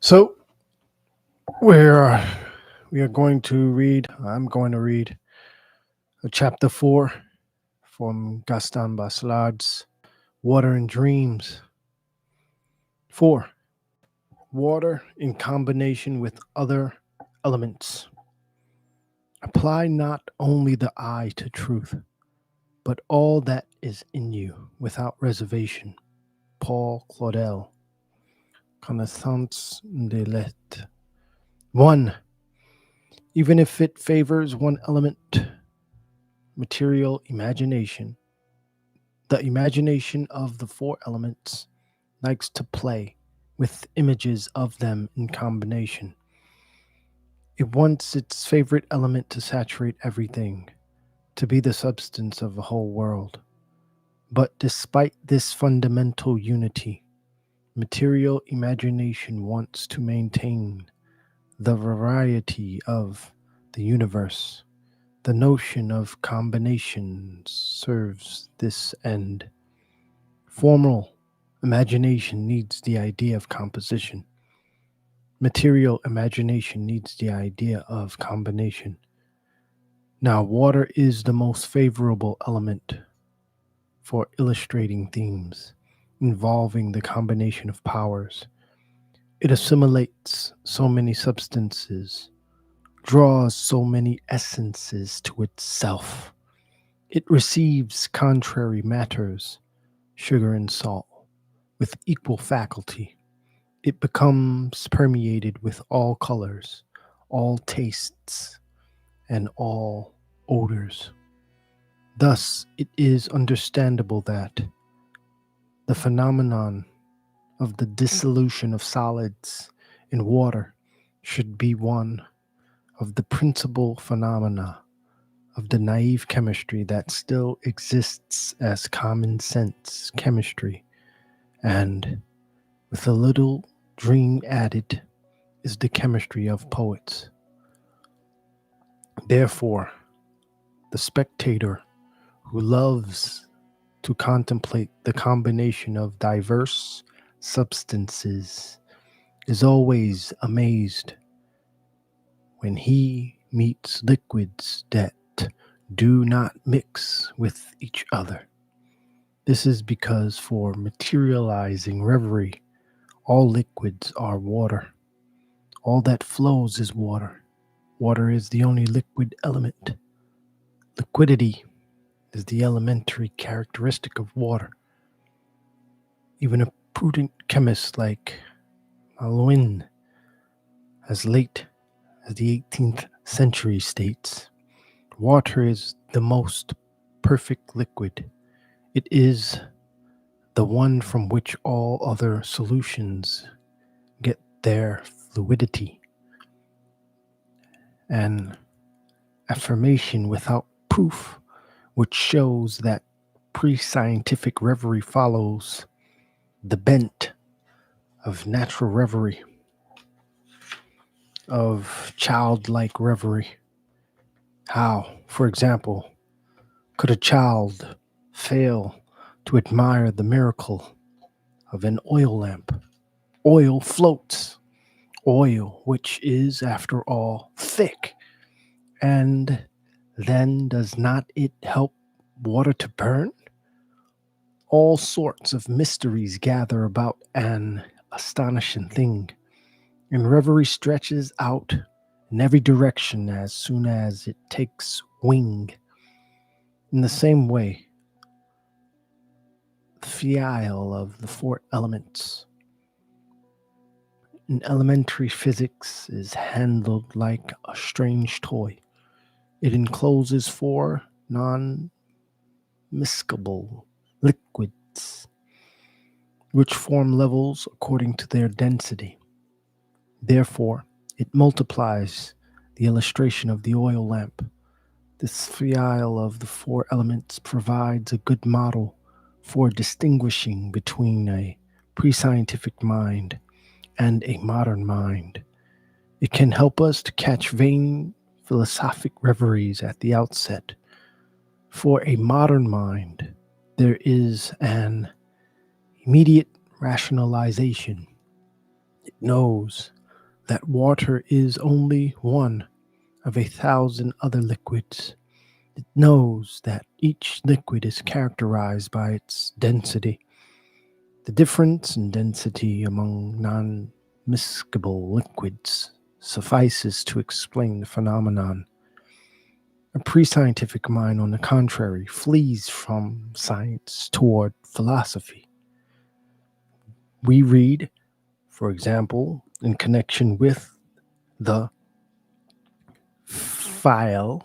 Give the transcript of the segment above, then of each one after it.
So we're we are going to read. I'm going to read chapter 4 from Gaston Bachelard's Water and Dreams. 4. Water in combination with other elements. Apply not only the eye to truth, but all that is in you without reservation. Paul Claudel. Connaissance de l'être. 1. Even if it favors one element, material imagination, the imagination of the four elements likes to play with images of them in combination. It wants its favorite element to saturate everything, to be the substance of the whole world. But despite this fundamental unity, material imagination wants to maintain the variety of the universe. The notion of combinations serves this end. Formal imagination needs the idea of composition. Material imagination needs the idea of combination. Now, water is the most favorable element for illustrating themes involving the combination of powers. It assimilates so many substances, draws so many essences to itself. It receives contrary matters, sugar and salt, with equal faculty. It becomes permeated with all colors, all tastes, and all odors. Thus, it is understandable that the phenomenon of the dissolution of solids in water should be one of the principal phenomena of the naive chemistry that still exists as common sense chemistry, and with a little dream added is the chemistry of poets. Therefore, the spectator who loves to contemplate the combination of diverse substances is always amazed when he meets liquids that do not mix with each other. This is because for materializing reverie, all liquids are water. All that flows is water. Water is the only liquid element. Liquidity is the elementary characteristic of water. Even a prudent chemist like Allan, as late as the 18th century, states, water is the most perfect liquid. It is the one from which all other solutions get their fluidity. An affirmation without proof, which shows that pre-scientific reverie follows the bent of natural reverie, of childlike reverie. How, for example, could a child fail to admire the miracle of an oil lamp? Oil floats. Oil, which is, after all, thick. And then does not it help water to burn? All sorts of mysteries gather about an astonishing thing, and reverie stretches out in every direction as soon as it takes wing. In the same way, the Phial of the four elements in elementary physics is handled like a strange toy. It encloses four non-miscible liquids, which form levels according to their density. Therefore, it multiplies the illustration of the oil lamp. This Phial of the four elements provides a good model for distinguishing between a pre-scientific mind and a modern mind. It can help us to catch vain philosophic reveries at the outset. For a modern mind, there is an immediate rationalization. It knows that water is only one of 1,000 other liquids. It knows that each liquid is characterized by its density. The difference in density among non-miscible liquids suffices to explain the phenomenon. A pre-scientific mind, on the contrary, flees from science toward philosophy. We read, for example, in connection with the Phial,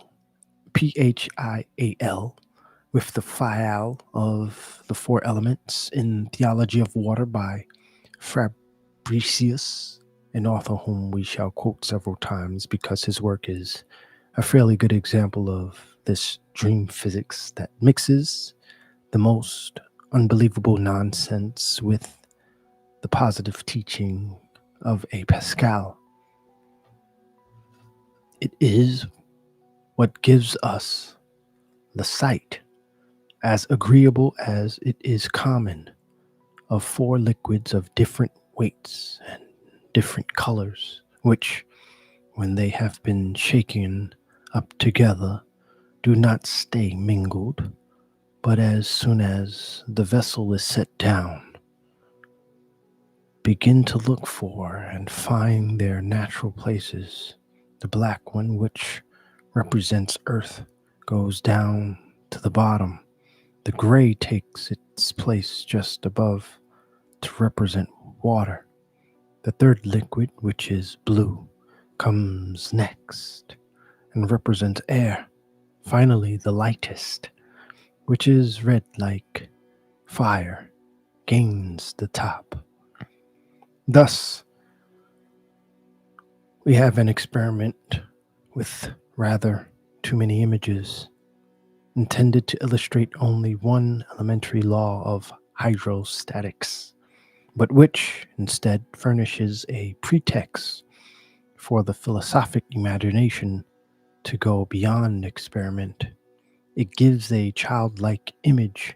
Phial, with the Phial of the Four Elements in Theology of Water by Fabricius, an author whom we shall quote several times because his work is a fairly good example of this dream physics that mixes the most unbelievable nonsense with the positive teaching of a Pascal. It is what gives us the sight, as agreeable as it is common, of four liquids of different weights and different colors, which, when they have been shaken up together, do not stay mingled, but as soon as the vessel is set down, begin to look for and find their natural places. The black one, which represents earth, goes down to the bottom. The gray takes its place just above to represent water. The third liquid, which is blue, comes next and represents air. Finally, the lightest, which is red like fire, gains the top. Thus, we have an experiment with rather too many images, intended to illustrate only one elementary law of hydrostatics, but which instead furnishes a pretext for the philosophic imagination to go beyond experiment. It gives a childlike image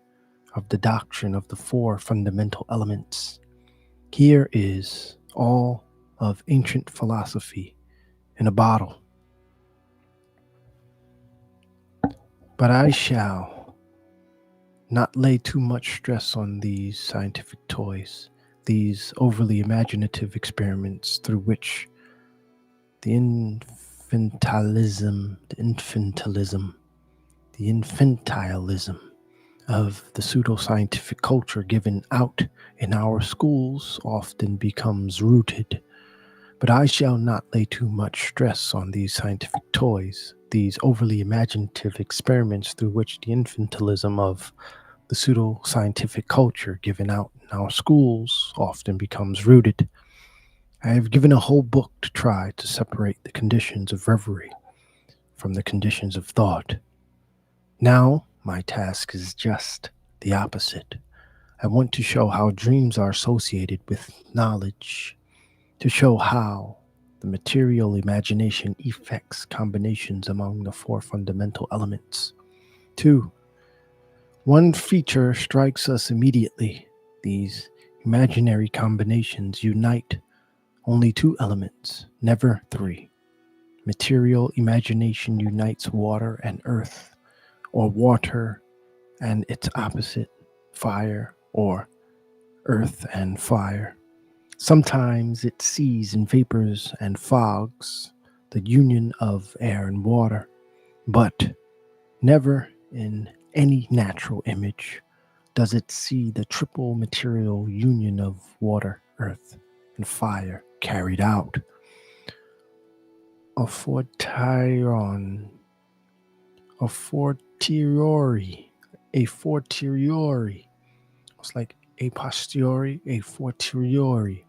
of the doctrine of the four fundamental elements. Here is all of ancient philosophy in a bottle. But I shall not lay too much stress on these scientific toys, these overly imaginative experiments through which the infantilism of the pseudoscientific culture given out in our schools often becomes rooted. But I shall not lay too much stress on these scientific toys, these overly imaginative experiments through which the infantilism of the pseudo-scientific culture given out in our schools often becomes rooted. I have given a whole book to try to separate the conditions of reverie from the conditions of thought. Now, my task is just the opposite. I want to show how dreams are associated with knowledge, to show how the material imagination effects combinations among the four fundamental elements. 2. One feature strikes us immediately. These imaginary combinations unite only two elements, never three. Material imagination unites water and earth, or water and its opposite, fire, or earth and fire. Sometimes it sees in vapors and fogs the union of air and water, but never in any natural image does it see the triple material union of water, earth, and fire carried out. A fortiori, it's like a posteriori, a fortiori.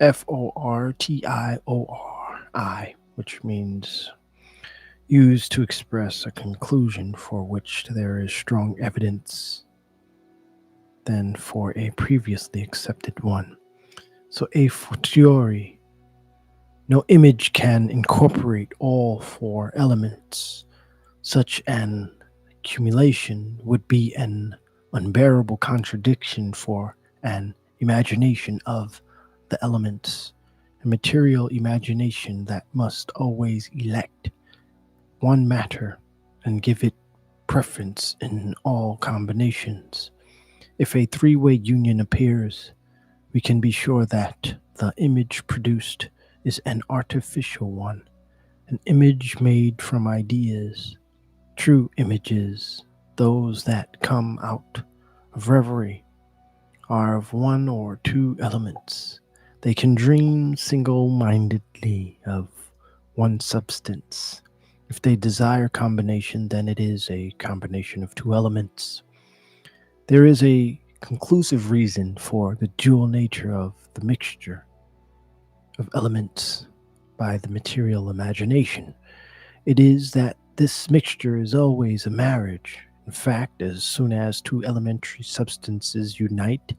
Fortiori, which means used to express a conclusion for which there is strong evidence than for a previously accepted one. So a fortiori, no image can incorporate all four elements. Such an accumulation would be an unbearable contradiction for an imagination of the elements, a material imagination that must always elect one matter and give it preference in all combinations. If a three-way union appears, we can be sure that the image produced is an artificial one, an image made from ideas. True images, those that come out of reverie, are of one or two elements. They can dream single mindedly of one substance. If they desire combination, then it is a combination of two elements. There is a conclusive reason for the dual nature of the mixture of elements by the material imagination. It is that this mixture is always a marriage. In fact, as soon as two elementary substances unite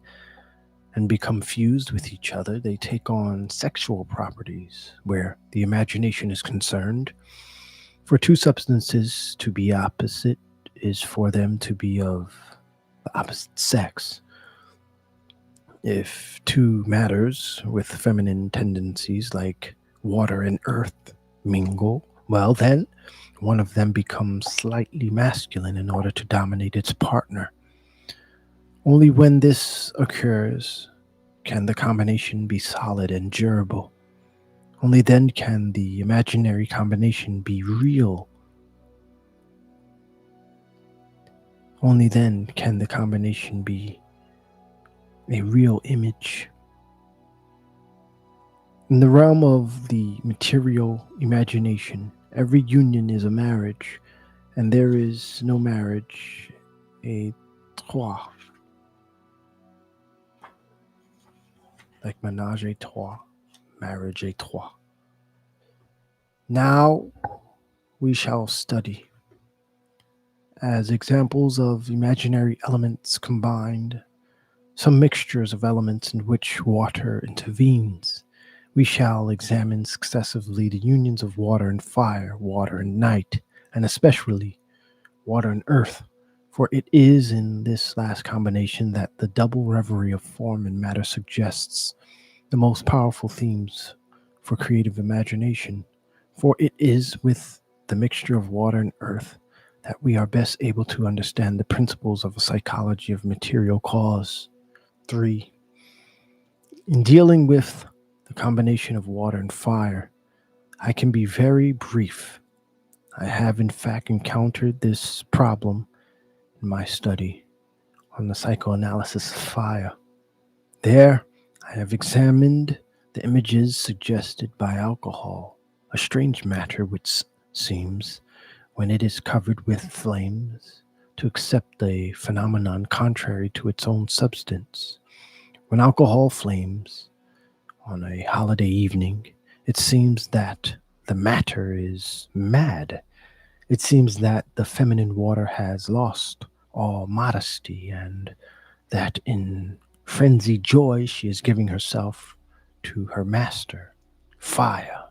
and become fused with each other, they take on sexual properties where the imagination is concerned. For two substances to be opposite is for them to be of the opposite sex. If two matters with feminine tendencies like water and earth mingle, well then, one of them becomes slightly masculine in order to dominate its partner. Only when this occurs can the combination be solid and durable. Only then can the imaginary combination be real. Only then can the combination be a real image. In the realm of the material imagination, every union is a marriage, and there is no marriage a trois, like ménage à trois, marriage à trois. Now we shall study, as examples of imaginary elements combined, some mixtures of elements in which water intervenes. We shall examine successively the unions of water and fire, water and night, and especially water and earth, for it is in this last combination that the double reverie of form and matter suggests the most powerful themes for creative imagination, for it is with the mixture of water and earth that we are best able to understand the principles of a psychology of material cause. 3. In dealing with the combination of water and fire, I can be very brief. I have in fact encountered this problem in my study on the psychoanalysis of fire. There, I have examined the images suggested by alcohol, a strange matter which seems, when it is covered with flames, to accept a phenomenon contrary to its own substance. When alcohol flames on a holiday evening, it seems that the matter is mad. It seems that the feminine water has lost all modesty, and that in frenzied joy she is giving herself to her master, fire.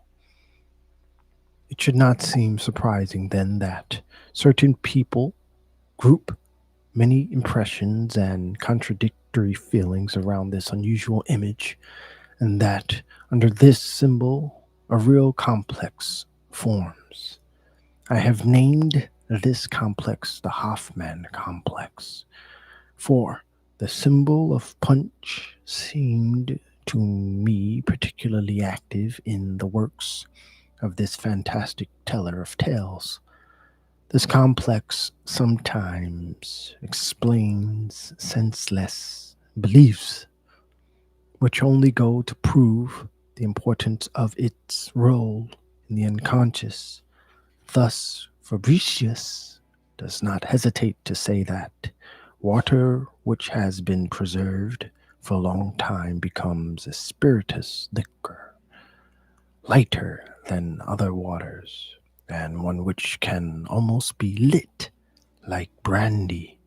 It should not seem surprising then that certain people group many impressions and contradictory feelings around this unusual image, and that under this symbol a real complex forms. I have named this complex the Hoffmann complex, for the symbol of punch seemed to me particularly active in the works of this fantastic teller of tales. This complex sometimes explains senseless beliefs, which only go to prove the importance of its role in the unconscious. Thus, Fabricius does not hesitate to say that water which has been preserved for a long time becomes a spirituous liquor, lighter than other waters, and one which can almost be lit like brandy.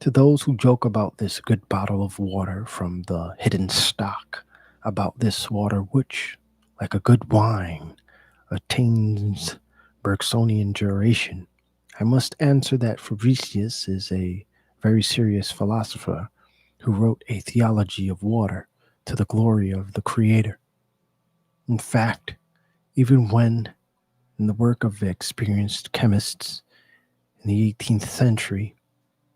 To those who joke about this good bottle of water from the hidden stock, about this water which, like a good wine, attains Bergsonian duration, I must answer that Fabricius is a very serious philosopher who wrote a theology of water, to the glory of the Creator. In fact, even when, in the work of experienced chemists in the 18th century,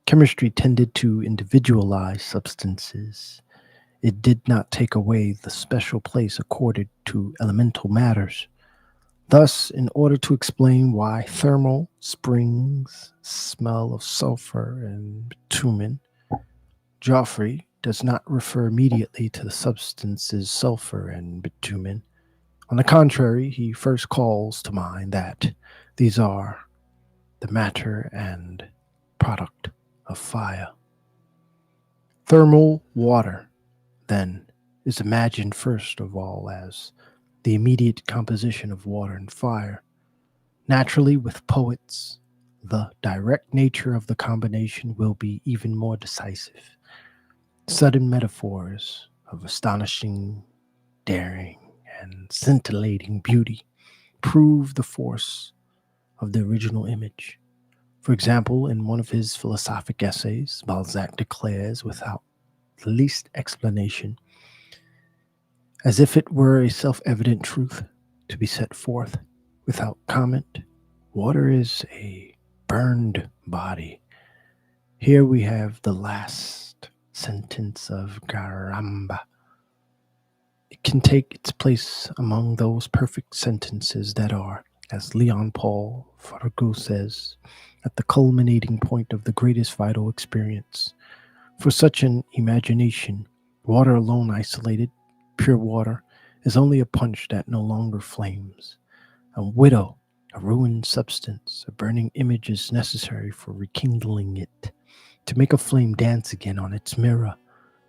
chemistry tended to individualize substances, it did not take away the special place accorded to elemental matters. Thus, in order to explain why thermal springs smell of sulfur and bitumen, Geoffrey does not refer immediately to the substances sulfur and bitumen. On the contrary, he first calls to mind that these are the matter and product of fire. Thermal water, then, is imagined first of all as the immediate composition of water and fire. Naturally, with poets, the direct nature of the combination will be even more decisive. Sudden metaphors of astonishing daring and scintillating beauty prove the force of the original image. For example, in one of his philosophic essays, Balzac declares without the least explanation, as if it were a self-evident truth to be set forth without comment, water is a burned body. Here we have the last sentence of Garamba. It can take its place among those perfect sentences that are, as Leon Paul Farragut says, at the culminating point of the greatest vital experience. For such an imagination, water alone isolated, pure water, is only a punch that no longer flames. A widow, a ruined substance, a burning image is necessary for rekindling it, to make a flame dance again on its mirror,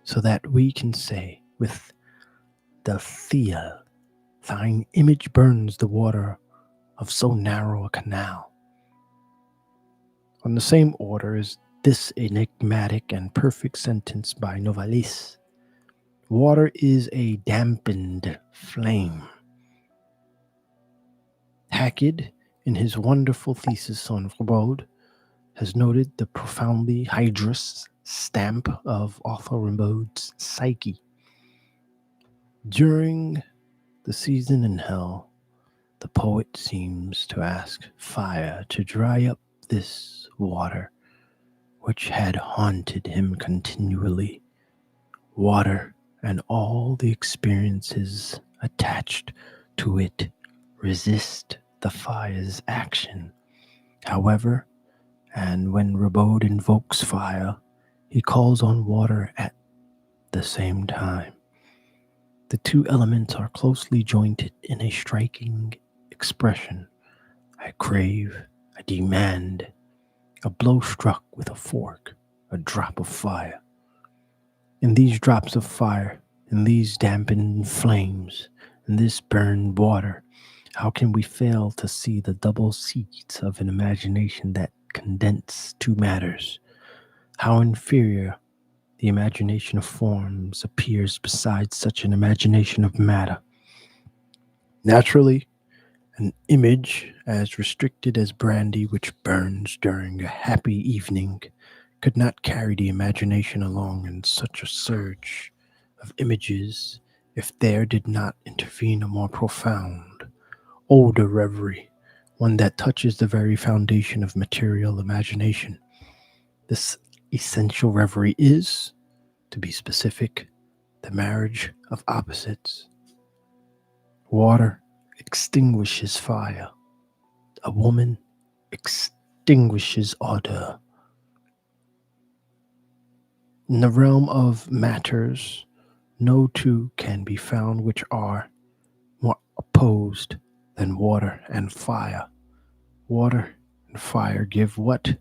so that we can say with the Phial, thine image burns the water of so narrow a canal. On the same order is this enigmatic and perfect sentence by Novalis. Water is a dampened flame. Hackett, in his wonderful thesis on Rimbaud, has noted the profoundly hydrous stamp of author Rimbaud's psyche. During the season in hell, the poet seems to ask fire to dry up this water which had haunted him continually. Water and all the experiences attached to it resist the fire's action. However, and when Rimbaud invokes fire, he calls on water at the same time. The two elements are closely jointed in a striking expression. I crave, I demand, a blow struck with a fork, a drop of fire. In these drops of fire, in these dampened flames, in this burned water, how can we fail to see the double seeds of an imagination that condense two matters? How inferior the imagination of forms appears beside such an imagination of matter. Naturally, an image as restricted as brandy which burns during a happy evening could not carry the imagination along in such a surge of images if there did not intervene a more profound, older reverie, one that touches the very foundation of material imagination. This essential reverie is, to be specific, the marriage of opposites. Water extinguishes fire. A woman extinguishes odor. In the realm of matters, no two can be found which are more opposed than water and fire. Water and fire give what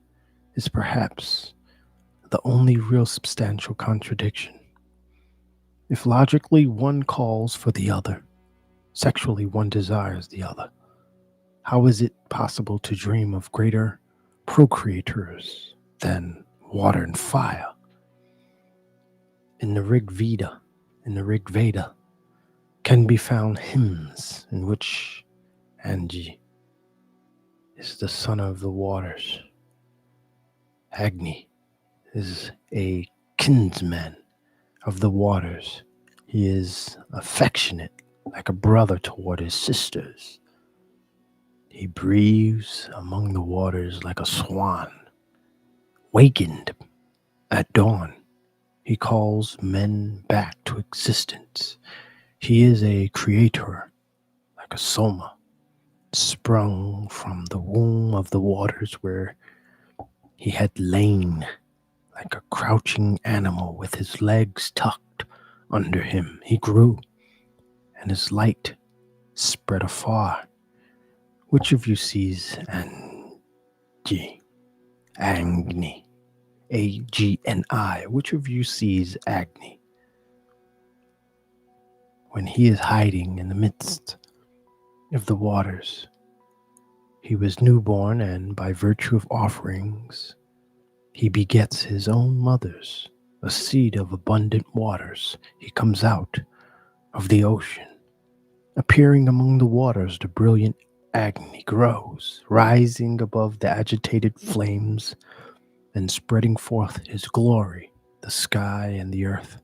is perhaps the only real substantial contradiction. If logically one calls for the other, sexually one desires the other, how is it possible to dream of greater procreators than water and fire? In the Rig Veda, can be found hymns in which Agni is the son of the waters. Agni is a kinsman of the waters. He is affectionate, like a brother toward his sisters. He breathes among the waters like a swan. Wakened at dawn, he calls men back to existence. He is a creator, like a soma, sprung from the womb of the waters where he had lain like a crouching animal with his legs tucked under him. He grew, and his light spread afar. Which of you sees Agni? Agni. Agni. Which of you sees Agni? When he is hiding in the midst of the waters, he was newborn, and by virtue of offerings, he begets his own mothers, a seed of abundant waters. He comes out of the ocean. Appearing among the waters, the brilliant Agni grows, rising above the agitated flames and spreading forth his glory. The sky and the earth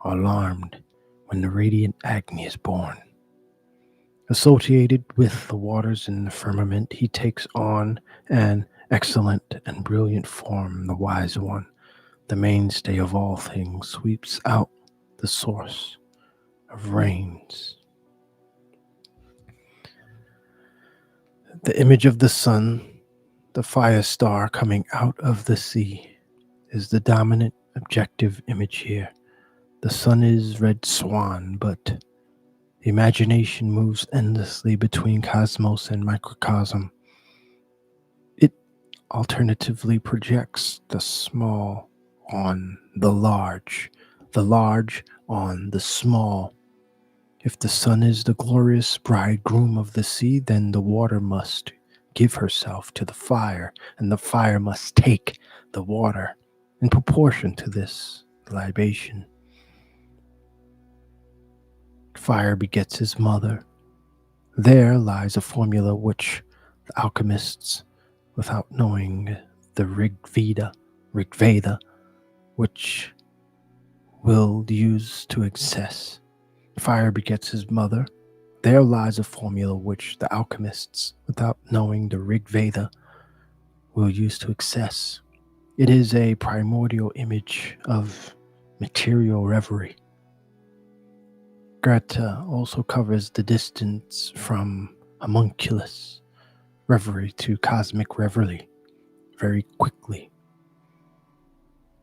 are alarmed when the radiant Agni is born. Associated with the waters in the firmament, he takes on an excellent and brilliant form. The wise one, the mainstay of all things, sweeps out the source of rains. The image of the sun, the fire star coming out of the sea, is the dominant objective image here. The sun is red swan, but the imagination moves endlessly between cosmos and microcosm. It alternatively projects the small on the large on the small. If the sun is the glorious bridegroom of the sea, then the water must give herself to the fire, and the fire must take the water in proportion to this libation. Fire begets his mother. There lies a formula which the alchemists, without knowing the Veda, which will use to excess. Fire begets his mother. There lies a formula which the alchemists, without knowing the Veda, will use to excess. It is a primordial image of material revery. Goethe also covers the distance from homunculus revery to cosmic reverie very quickly.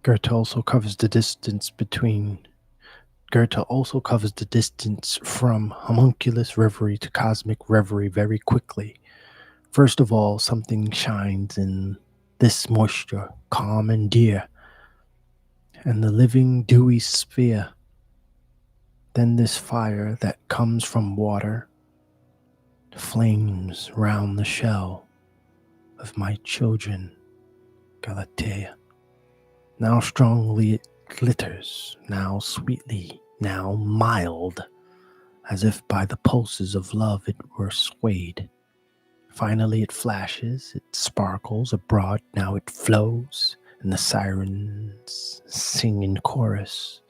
Goethe also covers the distance from homunculus reverie to cosmic reverie very quickly. First of all, something shines in this moisture, calm and dear, and the living dewy sphere. Then this fire that comes from water flames round the shell of my children, Galatea. Now strongly it glitters, now sweetly, now mild, as if by the pulses of love it were swayed. Finally it flashes, it sparkles abroad, now it flows, and the sirens sing in chorus.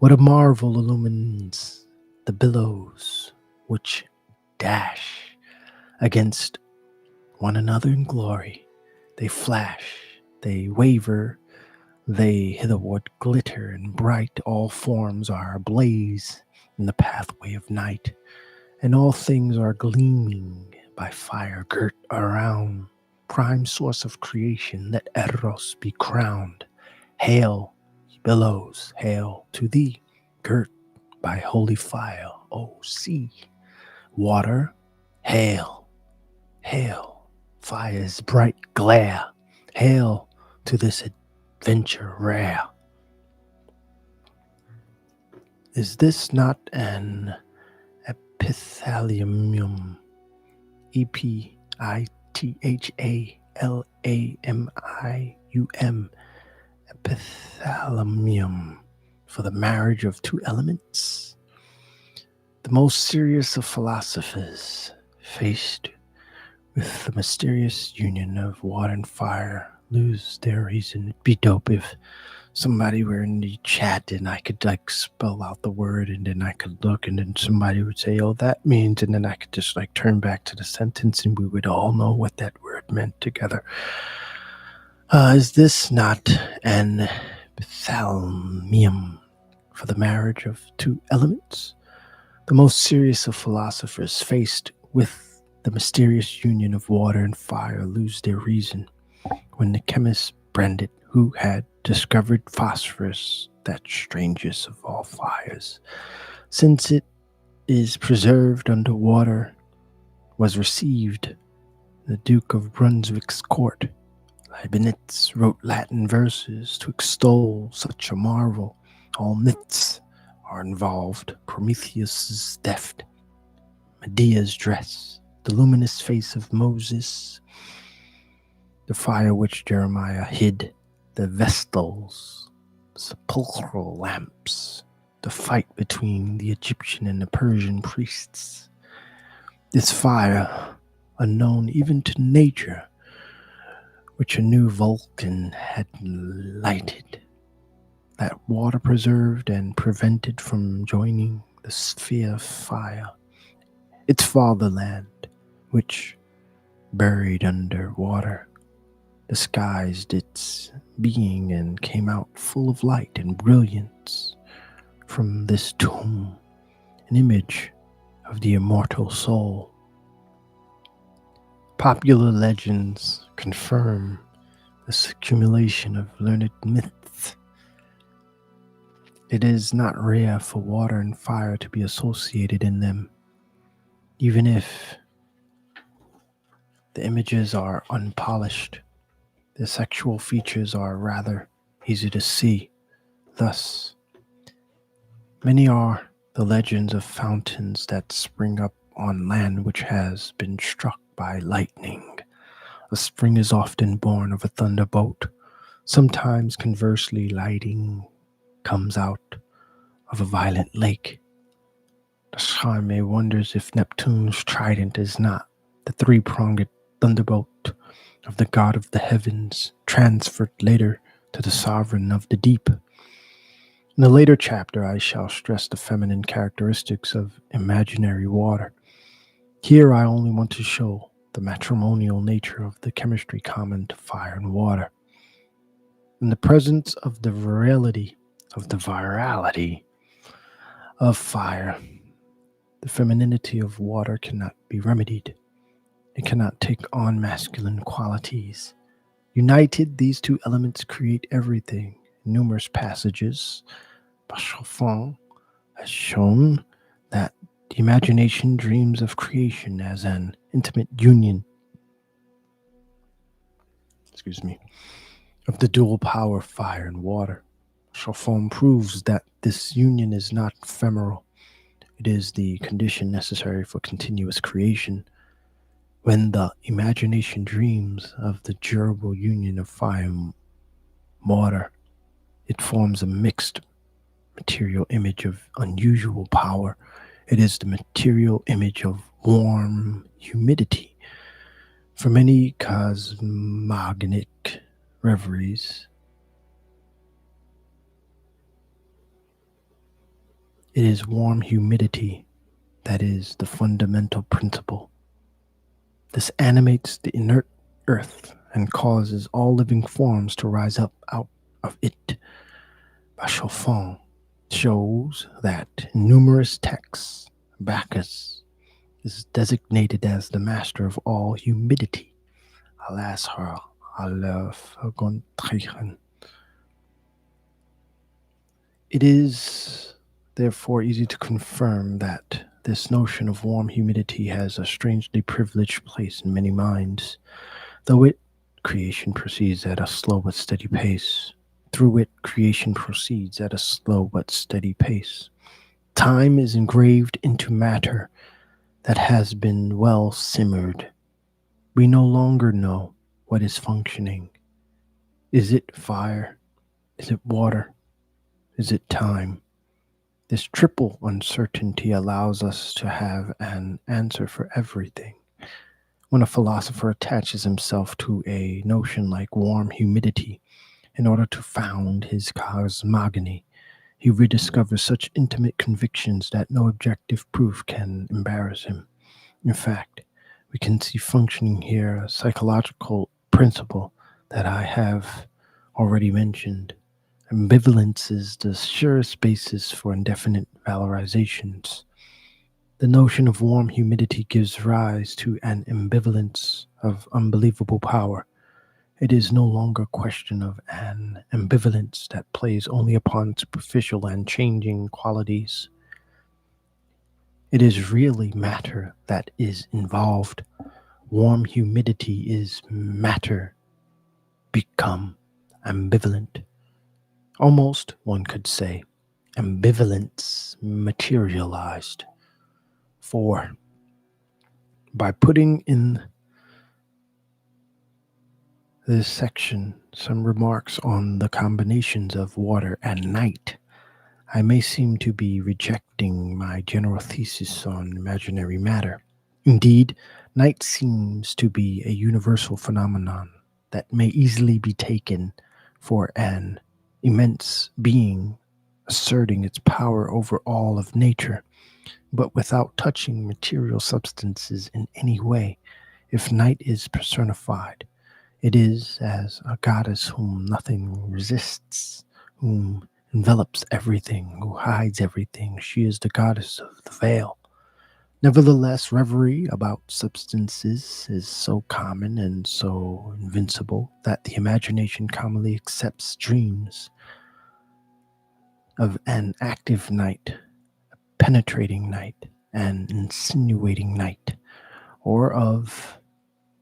What a marvel illumines the billows which dash against one another in glory. They flash, they waver, they hitherward glitter and bright. All forms are ablaze in the pathway of night, and all things are gleaming by fire girt around. Prime source of creation, let Eros be crowned. Hail, billows, hail to thee, girt by holy fire, O sea. Water, hail, hail, fire's bright glare, hail to this adventure rare. Is this not an epithalamium? Epithalamium. Epithalamium for the marriage of two elements? The most serious of philosophers, faced with the mysterious union of water and fire, lose their reason. It'd be dope if somebody were in the chat and I could like spell out the word and then I could look and then somebody would say, oh, that means, and then I could just like turn back to the sentence and we would all know what that word meant together. Is this not an Epithalamium for the marriage of two elements? The most serious of philosophers faced with the mysterious union of water and fire lose their reason when the chemist Brandit, who had discovered phosphorus, that strangest of all fires, since it is preserved under water, was received in the Duke of Brunswick's court. Leibniz wrote Latin verses to extol such a marvel. All myths are involved. Prometheus's theft, Medea's dress, the luminous face of Moses, the fire which Jeremiah hid, the Vestals, sepulchral lamps, the fight between the Egyptian and the Persian priests. This fire, unknown even to nature, which a new Vulcan had lighted, that water preserved and prevented from joining the sphere of fire, its fatherland, which, buried under water, disguised its being and came out full of light and brilliance from this tomb, an image of the immortal soul. Popular legends confirm this accumulation of learned myths. It is not rare for water and fire to be associated in them, even if the images are unpolished. The sexual features are rather easy to see. Thus, many are the legends of fountains that spring up on land which has been struck by lightning. A spring is often born of a thunderbolt. Sometimes, conversely, lightning comes out of a violent lake. The Charme wonders if Neptune's trident is not the three-pronged thunderbolt of the god of the heavens, transferred later to the sovereign of the deep. In a later chapter, I shall stress the feminine characteristics of imaginary water. Here, I only want to show the matrimonial nature of the chemistry common to fire and water. In the presence of the virality of fire, the femininity of water cannot be remedied. It cannot take on masculine qualities. United, these two elements create everything. In numerous passages, Hoffmann has shown that the imagination dreams of creation as an intimate union, of the dual power of fire and water. Hoffmann proves that this union is not ephemeral. It is the condition necessary for continuous creation. When the imagination dreams of the durable union of fire and water, it forms a mixed material image of unusual power. It is the material image of warm humidity. For many cosmogonic reveries, it is warm humidity that is the fundamental principle. This animates the inert earth and causes all living forms to rise up out of it. Hoffmann shows that in numerous texts, Bacchus is designated as the master of all humidity. Alas, it is therefore easy to confirm that this notion of warm humidity has a strangely privileged place in many minds. Though it, creation proceeds at a slow but steady pace. Through it, creation proceeds at a slow but steady pace. Time is engraved into matter that has been well simmered. We no longer know what is functioning. Is it fire? Is it water? Is it time? This triple uncertainty allows us to have an answer for everything. When a philosopher attaches himself to a notion like warm humidity, In order to found his cosmogony, he rediscovers such intimate convictions that no objective proof can embarrass him. In fact, we can see functioning here a psychological principle that I have already mentioned. Ambivalence is the surest basis for indefinite valorizations. The notion of warm humidity gives rise to an ambivalence of unbelievable power. It is no longer a question of an ambivalence that plays only upon superficial and changing qualities. It is really matter that is involved. Warm humidity is matter become ambivalent. Almost, one could say, ambivalence materialized. 4. By putting in this section some remarks on the combinations of water and night, I may seem to be rejecting my general thesis on imaginary matter. Indeed, night seems to be a universal phenomenon that may easily be taken for an immense being asserting its power over all of nature, but without touching material substances in any way. If night is personified, it is as a goddess whom nothing resists, whom envelops everything, who hides everything. She is the goddess of the veil. Nevertheless, reverie about substances is so common and so invincible that the imagination commonly accepts dreams of an active night, a penetrating night, an insinuating night, or of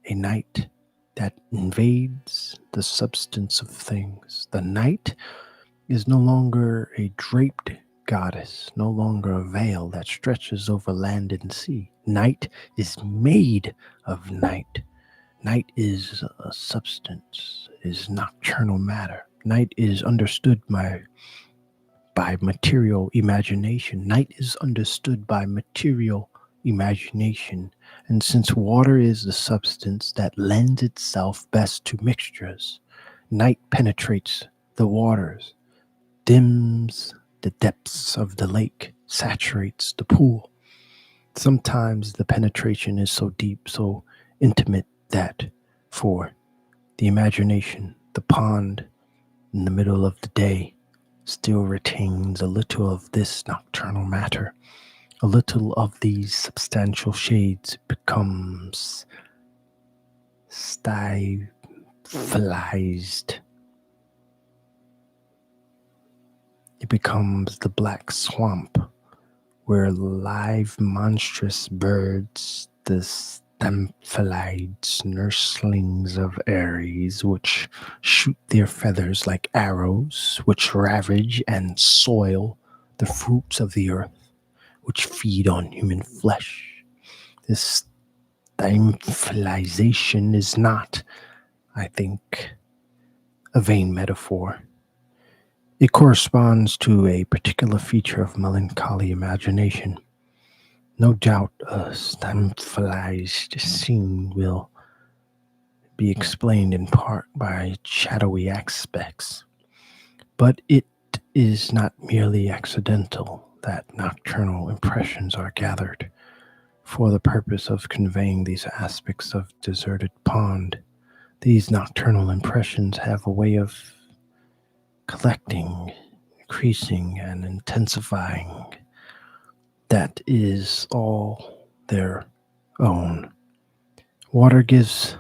a night that invades the substance of things. The night is no longer a draped goddess, no longer a veil that stretches over land and sea. Night is made of night. Night is a substance, is nocturnal matter. Night is understood by material imagination. Night is understood by material imagination. And since water is the substance that lends itself best to mixtures, night penetrates the waters, dims the depths of the lake, saturates the pool. Sometimes the penetration is so deep, so intimate that for the imagination, the pond in the middle of the day still retains a little of this nocturnal matter. A little of these substantial shades becomes stiflized. It becomes the black swamp where live monstrous birds, the stamphalides, nurslings of Ares, which shoot their feathers like arrows, which ravage and soil the fruits of the earth, which feed on human flesh. This stamphalization is not, I think, a vain metaphor. It corresponds to a particular feature of melancholy imagination. No doubt a stamphalized scene will be explained in part by shadowy aspects, but it is not merely accidental that nocturnal impressions are gathered for the purpose of conveying these aspects of deserted pond. These nocturnal impressions have a way of collecting, increasing, and intensifying that is all their own. Water gives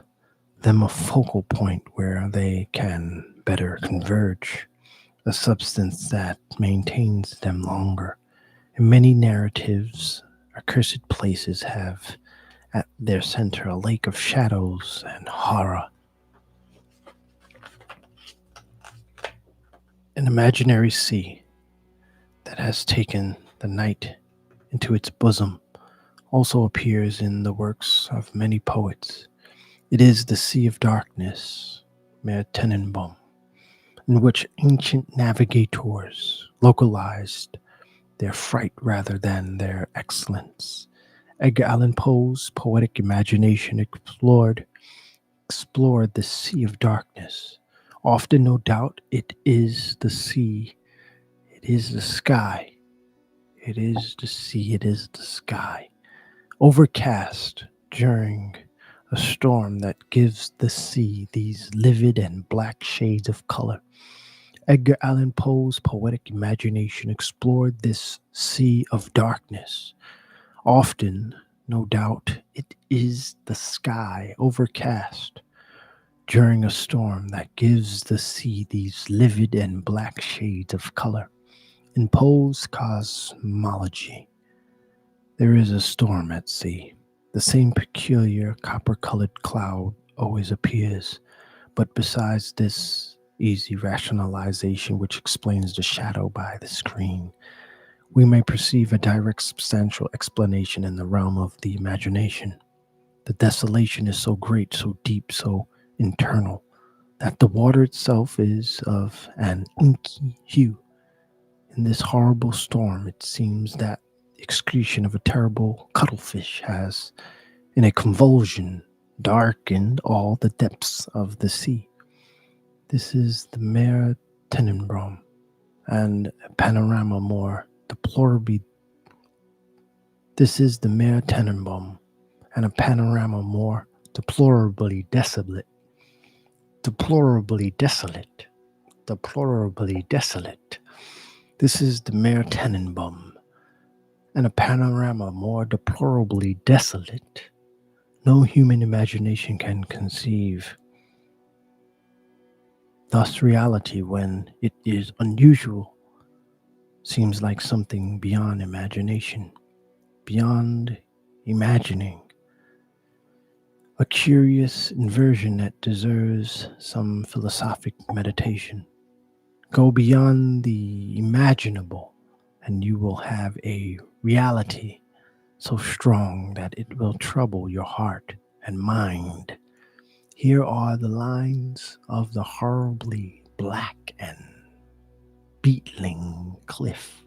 them a focal point where they can better converge, a substance that maintains them longer. In many narratives, accursed places have at their center a lake of shadows and horror. An imaginary sea that has taken the night into its bosom also appears in the works of many poets. It is the Sea of Darkness, Meer Tenenbaum, in which ancient navigators localized their fright rather than their excellence. Edgar Allan Poe's poetic imagination explored the Sea of Darkness, Often, no doubt, it is the sea, it is the sky, it is the sea, it is the sky. Overcast during a storm that gives the sea these livid and black shades of color. Edgar Allan Poe's poetic imagination explored this sea of darkness. Often, no doubt, it is the sky overcast during a storm that gives the sea these livid and black shades of color. In Poe's cosmology, there is a storm at sea. The same peculiar copper-colored cloud always appears, but besides this easy rationalization which explains the shadow by the screen, we may perceive a direct substantial explanation in the realm of the imagination. The desolation is so great, so deep, so internal, that the water itself is of an inky hue. In this horrible storm, it seems that the excretion of a terrible cuttlefish has, in a convulsion, darkened all the depths of the sea. This is the Mare Tenenbaum, and a panorama more deplorably. This is the Mare Tenenbaum, and a panorama more deplorably desolate. Deplorably desolate. Deplorably desolate. This is the Mare Tenenbaum, and a panorama more deplorably desolate. No human imagination can conceive. Thus, reality, when it is unusual, seems like something beyond imagination, beyond imagining. A curious inversion that deserves some philosophic meditation. Go beyond the imaginable, and you will have a reality so strong that it will trouble your heart and mind. Here are the lines of the horribly black and beetling cliff.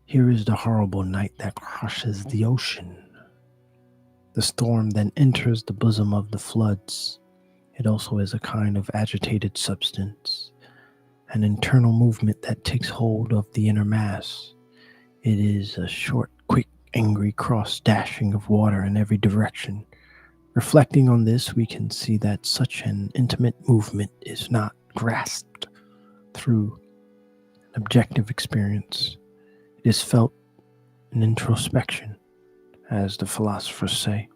Here is the horrible night that crushes the ocean. The storm then enters the bosom of the floods. It also is a kind of agitated substance, an internal movement that takes hold of the inner mass. It is a short, quick, angry cross dashing of water in every direction. Reflecting on this, we can see that such an intimate movement is not grasped through an objective experience. It is felt in introspection, as the philosophers say.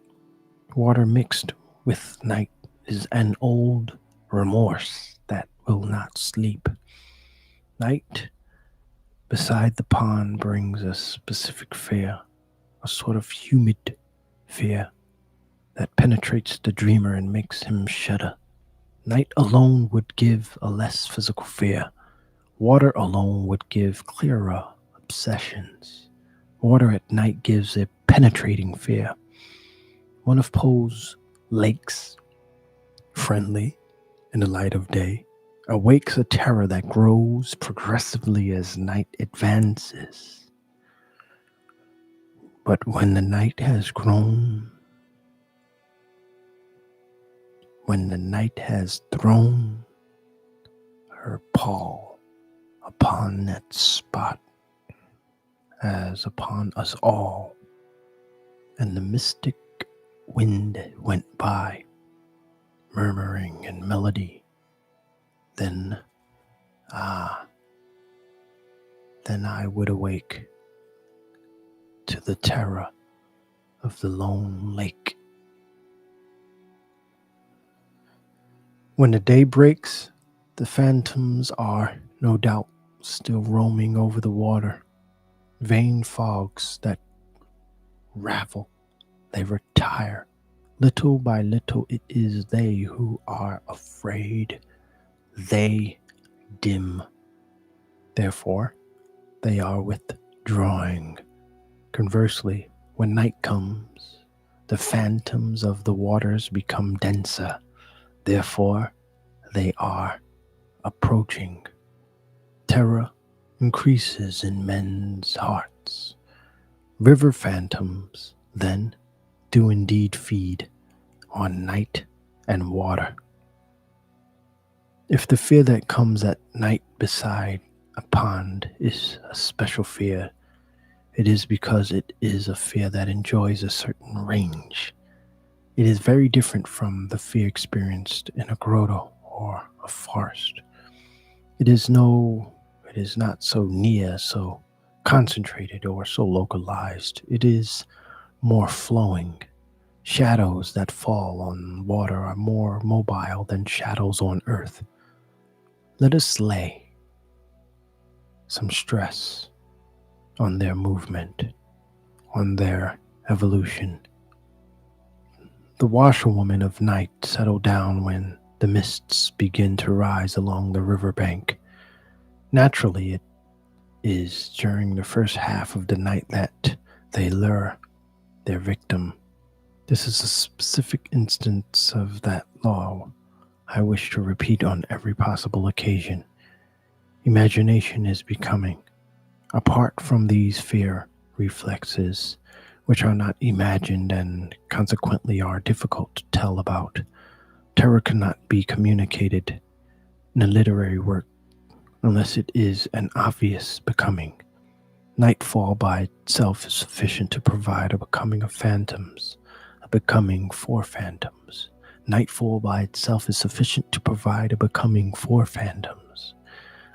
Water mixed with night is an old remorse that will not sleep. Night beside the pond brings a specific fear, a sort of humid fear that penetrates the dreamer and makes him shudder. Night alone would give a less physical fear. Water alone would give clearer obsessions. Water at night gives a penetrating fear. One of Poe's lakes, friendly in the light of day, awakes a terror that grows progressively as night advances. But when the night has thrown her pall upon that spot, as upon us all, and the mystic wind went by, murmuring in melody, then I would awake to the terror of the lone lake. When the day breaks, the phantoms are, no doubt, still roaming over the water. Vain fogs that ravel, they retire. Little by little, it is they who are afraid. They dim. Therefore, they are withdrawing. Conversely, when night comes, the phantoms of the waters become denser. Therefore, they are approaching. Terror increases in men's hearts. River phantoms, then, do indeed feed on night and water. If the fear that comes at night beside a pond is a special fear, it is because it is a fear that enjoys a certain range. It is very different from the fear experienced in a grotto or a forest. It is it is not so near, so concentrated, or so localized. It is more flowing. Shadows that fall on water are more mobile than shadows on earth. Let us lay some stress on their movement, on their evolution. The washerwoman of night settle down when the mists begin to rise along the riverbank. Naturally, it is during the first half of the night that they lure their victim. This is a specific instance of that law I wish to repeat on every possible occasion. Imagination is becoming. Apart from these fear reflexes, which are not imagined and consequently are difficult to tell about, terror cannot be communicated in a literary work unless it is an obvious becoming. Nightfall by itself is sufficient to provide a becoming of phantoms, a becoming for phantoms. Nightfall by itself is sufficient to provide a becoming for phantoms.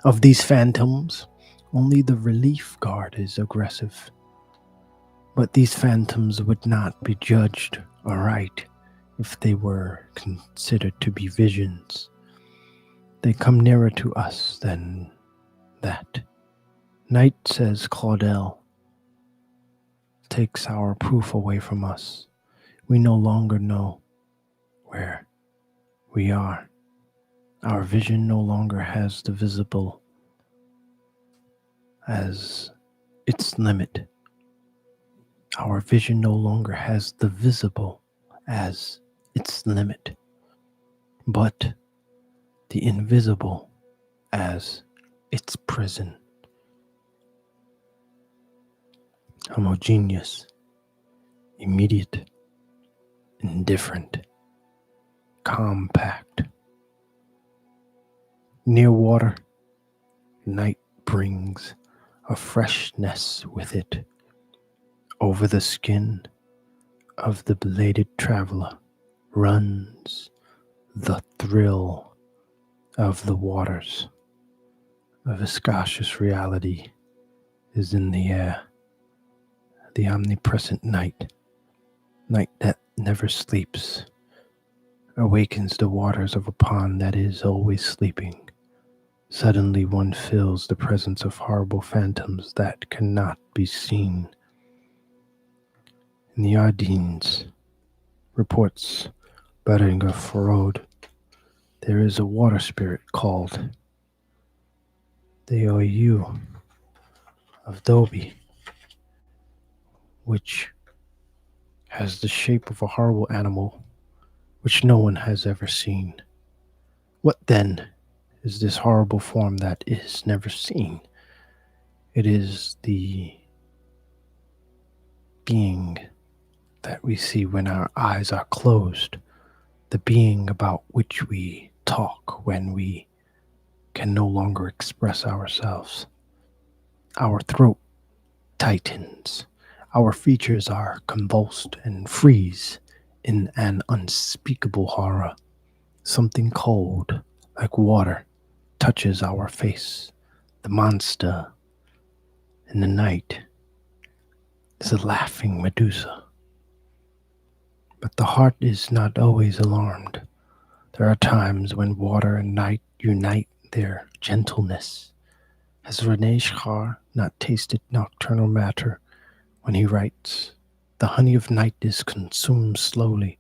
Of these phantoms, only the relief guard is aggressive. But these phantoms would not be judged aright if they were considered to be visions. They come nearer to us than that. Night, says Claudel, takes our proof away from us. We no longer know where we are. Our vision no longer has the visible as its limit. Our vision no longer has the visible as its limit, but the invisible as its prison. Homogeneous, immediate, indifferent, compact. Near water, night brings a freshness with it. Over the skin of the belated traveler runs the thrill of the waters. A viscous reality is in the air. The omnipresent night, night that never sleeps, awakens the waters of a pond that is always sleeping. Suddenly one feels the presence of horrible phantoms that cannot be seen. In the Ardennes, reports Beringer Farod, there is a water spirit called the Oyu of Dobie, which has the shape of a horrible animal which no one has ever seen. What then is this horrible form that is never seen? It is the being that we see when our eyes are closed, the being about which we talk when we can no longer express ourselves. Our throat tightens, our features are convulsed and freeze in an unspeakable horror. Something cold, like water, touches our face. The monster in the night is a laughing Medusa. But the heart is not always alarmed. There are times when water and night unite their gentleness. Has René Char not tasted nocturnal matter when he writes, "The honey of night is consumed slowly,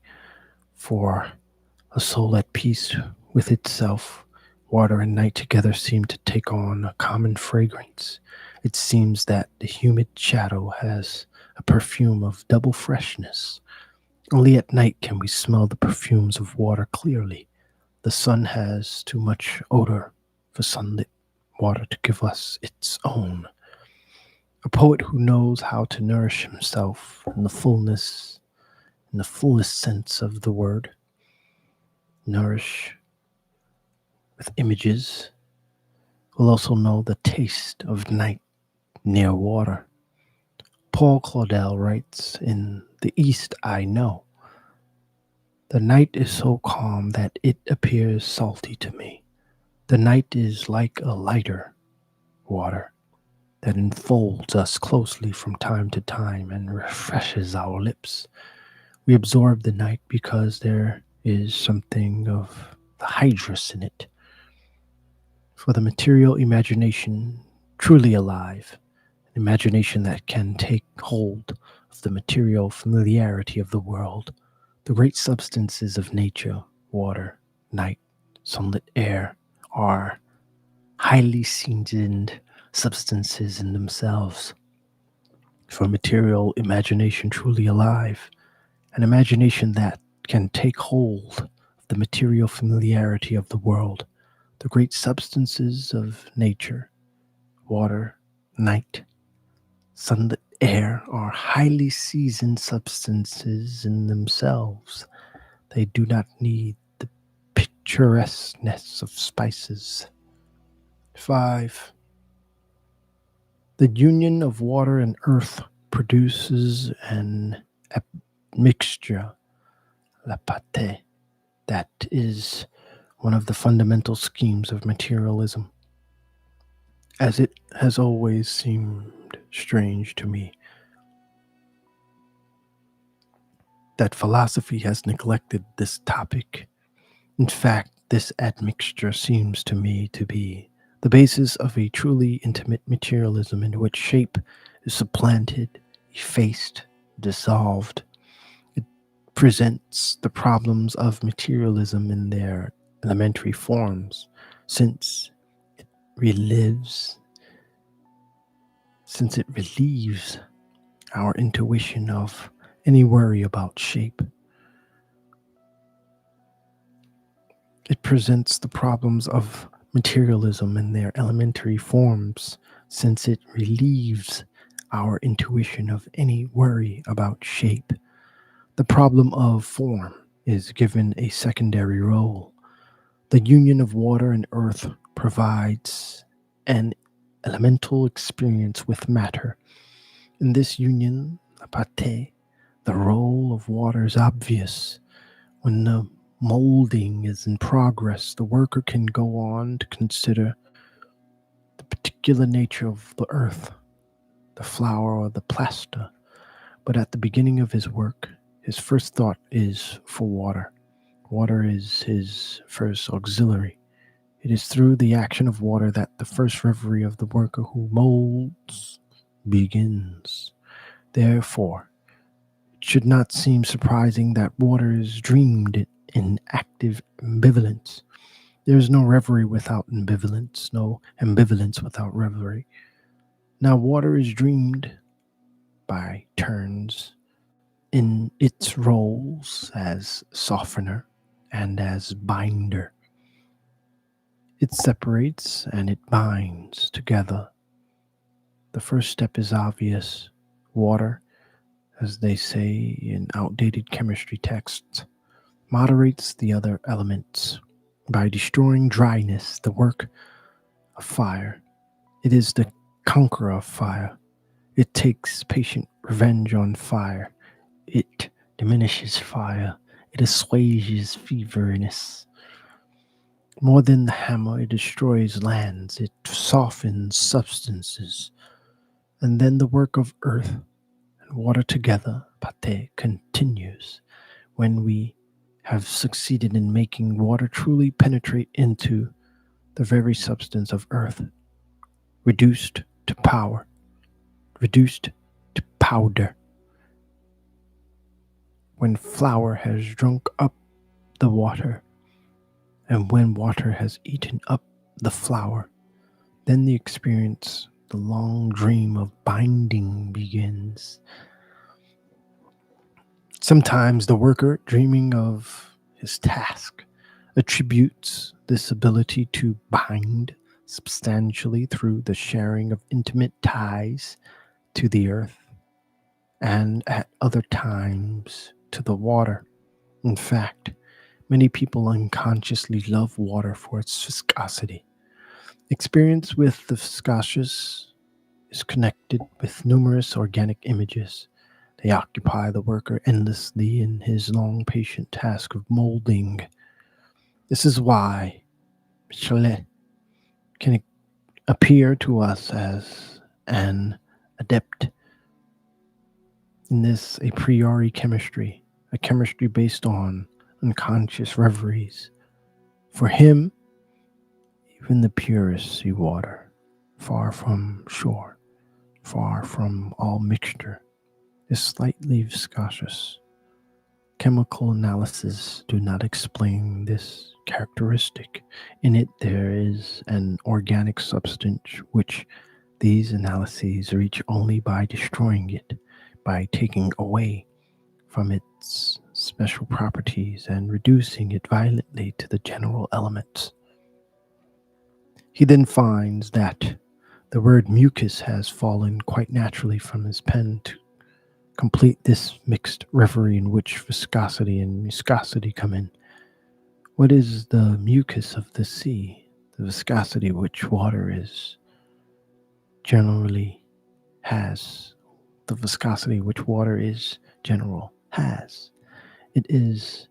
for a soul at peace with itself, water and night together seem to take on a common fragrance. It seems that the humid shadow has a perfume of double freshness. Only at night can we smell the perfumes of water clearly. The sun has too much odor for sunlit water to give us its own." A poet who knows how to nourish himself in the fullest sense of the word, nourish with images will also know the taste of night near water. Paul Claudel writes, "In the East I know, the night is so calm that it appears salty to me. The night is like a lighter water that enfolds us closely from time to time and refreshes our lips. We absorb the night because there is something of the hydrous in it. For the material imagination, truly alive, an imagination that can take hold of the material familiarity of the world, the great substances of nature, water, night, sunlit air, are highly seasoned substances in themselves. For material imagination truly alive, an imagination that can take hold of the material familiarity of the world, the great substances of nature, water, night, sunlit air are highly seasoned substances in themselves. They do not need the picturesqueness of spices." 5. The union of water and earth produces an mixture, la pâte, that is one of the fundamental schemes of materialism. As it has always seemed strange to me that philosophy has neglected this topic. In fact, this admixture seems to me to be the basis of a truly intimate materialism in which shape is supplanted, effaced, dissolved. It presents the problems of materialism in their elementary forms, since it relives, since it relieves our intuition of any worry about shape. It presents the problems of materialism in their elementary forms, since it relieves our intuition of any worry about shape. The problem of form is given a secondary role. The union of water and earth provides an elemental experience with matter. In this union, pate, the role of water is obvious. When the molding is in progress, the worker can go on to consider the particular nature of the earth, the flour, or the plaster. But at the beginning of his work, his first thought is for water. Water is his first auxiliary. It is through the action of water that the first reverie of the worker who molds begins. Therefore, it should not seem surprising that water is dreamed in active ambivalence. There is no reverie without ambivalence, no ambivalence without reverie. Now, water is dreamed by turns in its roles as softener and as binder. It separates and it binds together. The first step is obvious. Water, as they say in outdated chemistry texts, moderates the other elements by destroying dryness, the work of fire. It is the conqueror of fire. It takes patient revenge on fire. It diminishes fire. It assuages feveriness. More than the hammer, it destroys lands. It softens substances. And then the work of earth and water together, pate, continues when we have succeeded in making water truly penetrate into the very substance of earth, reduced to power, reduced to powder. When flour has drunk up the water, and when water has eaten up the flour, then the experience, the long dream of binding begins. Sometimes the worker, dreaming of his task, attributes this ability to bind substantially through the sharing of intimate ties to the earth, and at other times to the water. In fact, Many people unconsciously love water for its viscosity. Experience with the viscous is connected with numerous organic images. They occupy the worker endlessly in his long, patient task of molding. This is why Michelet can appear to us as an adept in this a priori chemistry, a chemistry based on unconscious reveries. For him, even the purest sea water, far from shore, far from all mixture, is slightly viscous. Chemical analysis do not explain this characteristic. In it there is an organic substance which these analyses reach only by destroying it, by taking away from its special properties and reducing it violently to the general elements. He then finds that the word mucus has fallen quite naturally from his pen to complete this mixed reverie in which viscosity and muscosity come in. What is the mucus of the sea? The viscosity which water is generally has. The viscosity which water is general has. It is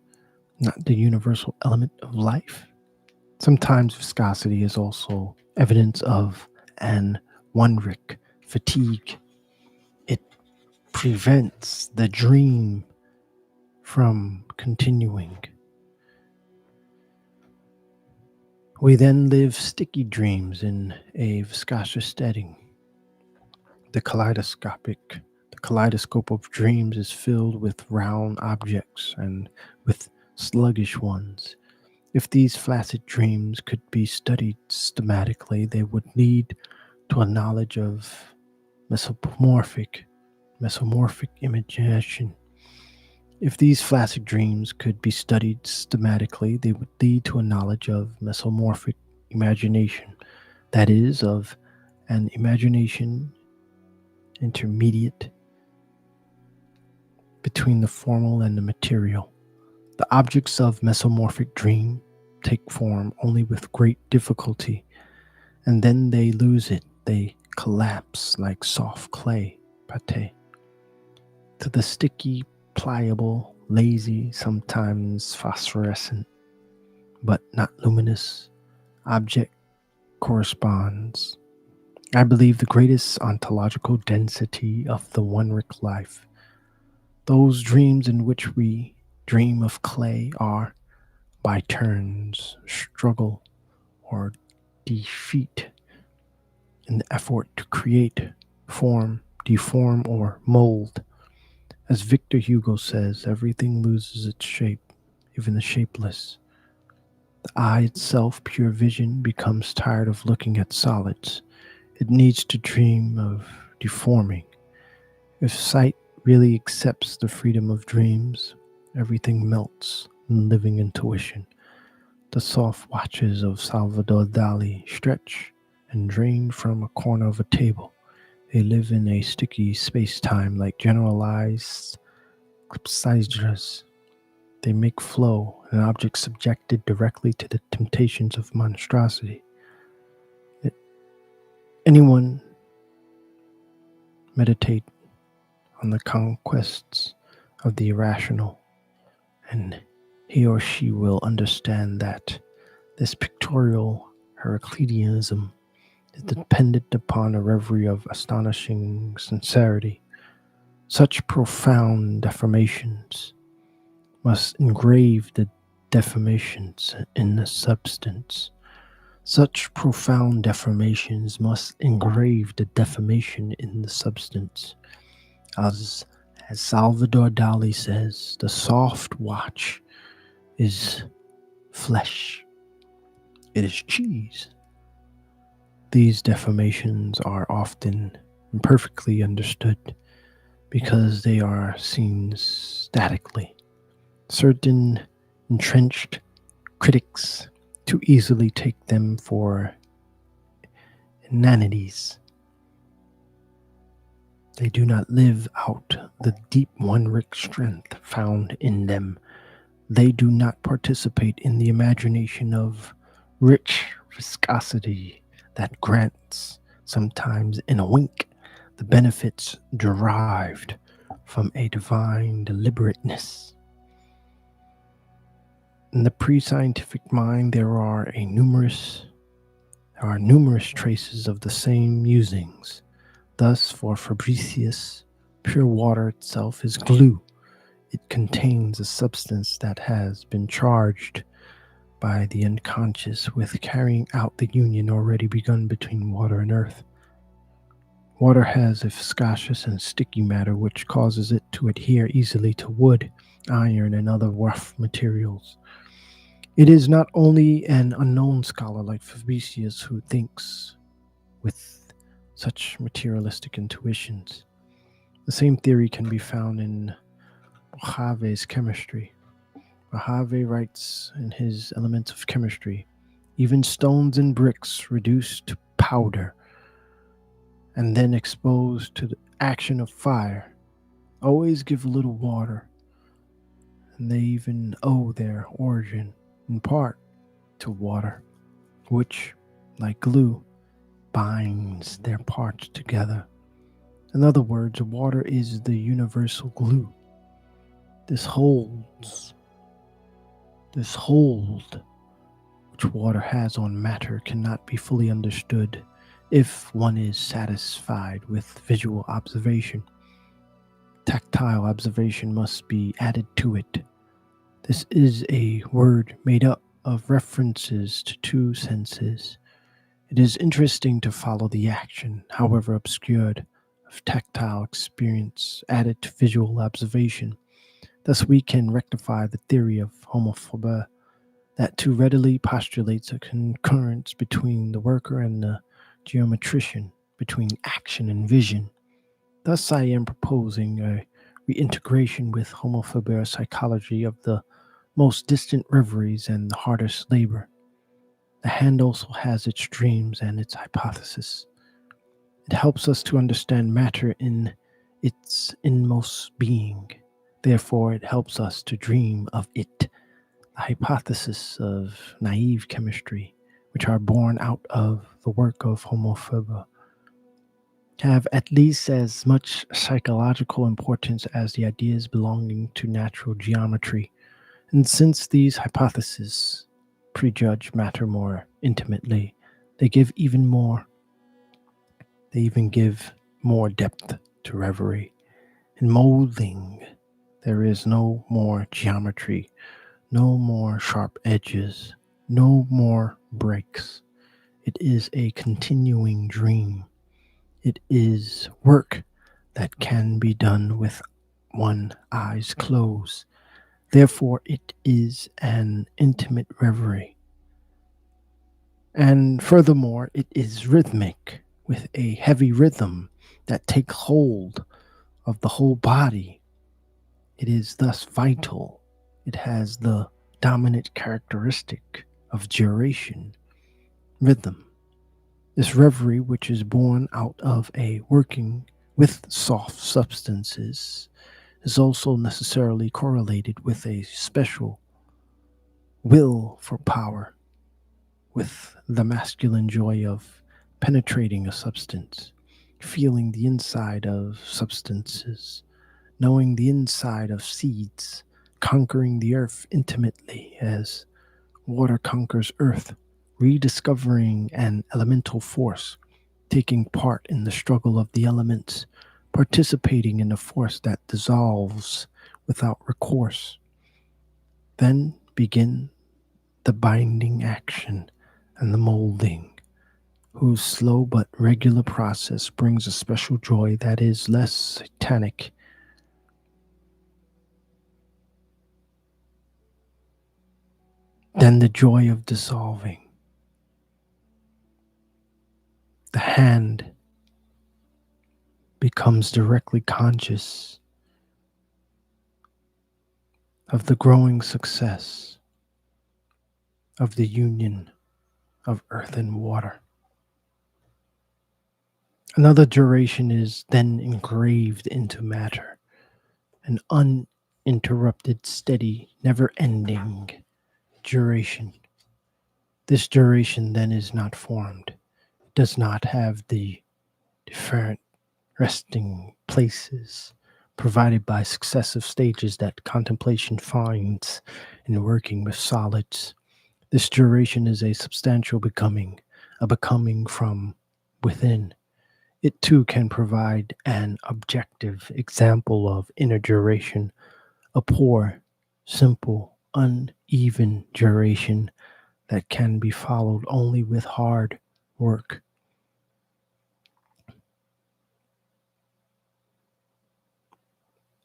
not the universal element of life. Sometimes viscosity is also evidence of an wonric fatigue. It prevents the dream from continuing. We then live sticky dreams in a viscous setting. The kaleidoscope of dreams is filled with round objects and with sluggish ones. If these flaccid dreams could be studied systematically, they would lead to a knowledge of mesomorphic imagination. If these flaccid dreams could be studied systematically, they would lead to a knowledge of mesomorphic imagination, that is, of an imagination intermediate between the formal and the material. The objects of mesomorphic dream take form only with great difficulty, and then they lose it. They collapse like soft clay, pate, to the sticky, pliable, lazy, sometimes phosphorescent, but not luminous object corresponds. I believe the greatest ontological density of the one-rick life. Those dreams in which we dream of clay are, by turns, struggle or defeat in the effort to create, form, deform, or mold. As Victor Hugo says, everything loses its shape, even the shapeless. The eye itself, pure vision, becomes tired of looking at solids. It needs to dream of deforming. If sight really accepts the freedom of dreams, everything melts in living intuition. The soft watches of Salvador Dali stretch and drain from a corner of a table. They live in a sticky space-time like generalized clepsydras. They make flow, an object subjected directly to the temptations of monstrosity. Anyone meditate on the conquests of the irrational, and he or she will understand that this pictorial Heracliteanism is dependent upon a reverie of astonishing sincerity. Such profound deformations must engrave the deformations in the substance. Such profound deformations must engrave the deformation in the substance. As Salvador Dali says, the soft watch is flesh. It is cheese. These deformations are often imperfectly understood because they are seen statically. Certain entrenched critics too easily take them for inanities. They do not live out the deep one-rick strength found in them. They do not participate in the imagination of rich viscosity that grants, sometimes in a wink, the benefits derived from a divine deliberateness. In the pre-scientific mind, there are numerous traces of the same musings. Thus, for Fabricius, pure water itself is glue. It contains a substance that has been charged by the unconscious with carrying out the union already begun between water and earth. Water has a viscous and sticky matter which causes it to adhere easily to wood, iron, and other rough materials. It is not only an unknown scholar like Fabricius who thinks with such materialistic intuitions. The same theory can be found in Mojave's chemistry. Mojave writes in his Elements of Chemistry, even stones and bricks reduced to powder and then exposed to the action of fire always give little water, and they even owe their origin in part to water, which, like glue, binds their parts together. In other words, water is the universal glue. This hold which water has on matter cannot be fully understood if one is satisfied with visual observation. Tactile observation must be added to it. This is a word made up of references to two senses. It is interesting to follow the action, however obscured, of tactile experience added to visual observation. Thus we can rectify the theory of homophobia that too readily postulates a concurrence between the worker and the geometrician, between action and vision. Thus I am proposing a reintegration with homophobia psychology of the most distant reveries and the hardest labor. The hand also has its dreams and its hypothesis. It helps us to understand matter in its inmost being. Therefore, it helps us to dream of it. The hypothesis of naive chemistry, which are born out of the work of homophobia, have at least as much psychological importance as the ideas belonging to natural geometry. And since these hypotheses prejudge matter more intimately, they even give more depth to revery. In molding, there is no more geometry, no more sharp edges, no more breaks. It is a continuing dream. It is work that can be done with one eyes closed. Therefore, it is an intimate reverie. And furthermore, it is rhythmic, with a heavy rhythm that takes hold of the whole body. It is thus vital. It has the dominant characteristic of duration, rhythm. This reverie, which is born out of a working with soft substances, is also necessarily correlated with a special will for power, with the masculine joy of penetrating a substance, feeling the inside of substances, knowing the inside of seeds, conquering the earth intimately as water conquers earth, rediscovering an elemental force, taking part in the struggle of the elements, participating in a force that dissolves without recourse. Then begin the binding action and the molding, whose slow but regular process brings a special joy that is less satanic than the joy of dissolving. The hand becomes directly conscious of the growing success of the union of earth and water. Another duration is then engraved into matter, an uninterrupted, steady, never-ending duration. This duration then is not formed. It does not have the different resting places provided by successive stages that contemplation finds in working with solids. This duration is a substantial becoming, a becoming from within. It too can provide an objective example of inner duration, a poor, simple, uneven duration that can be followed only with hard work.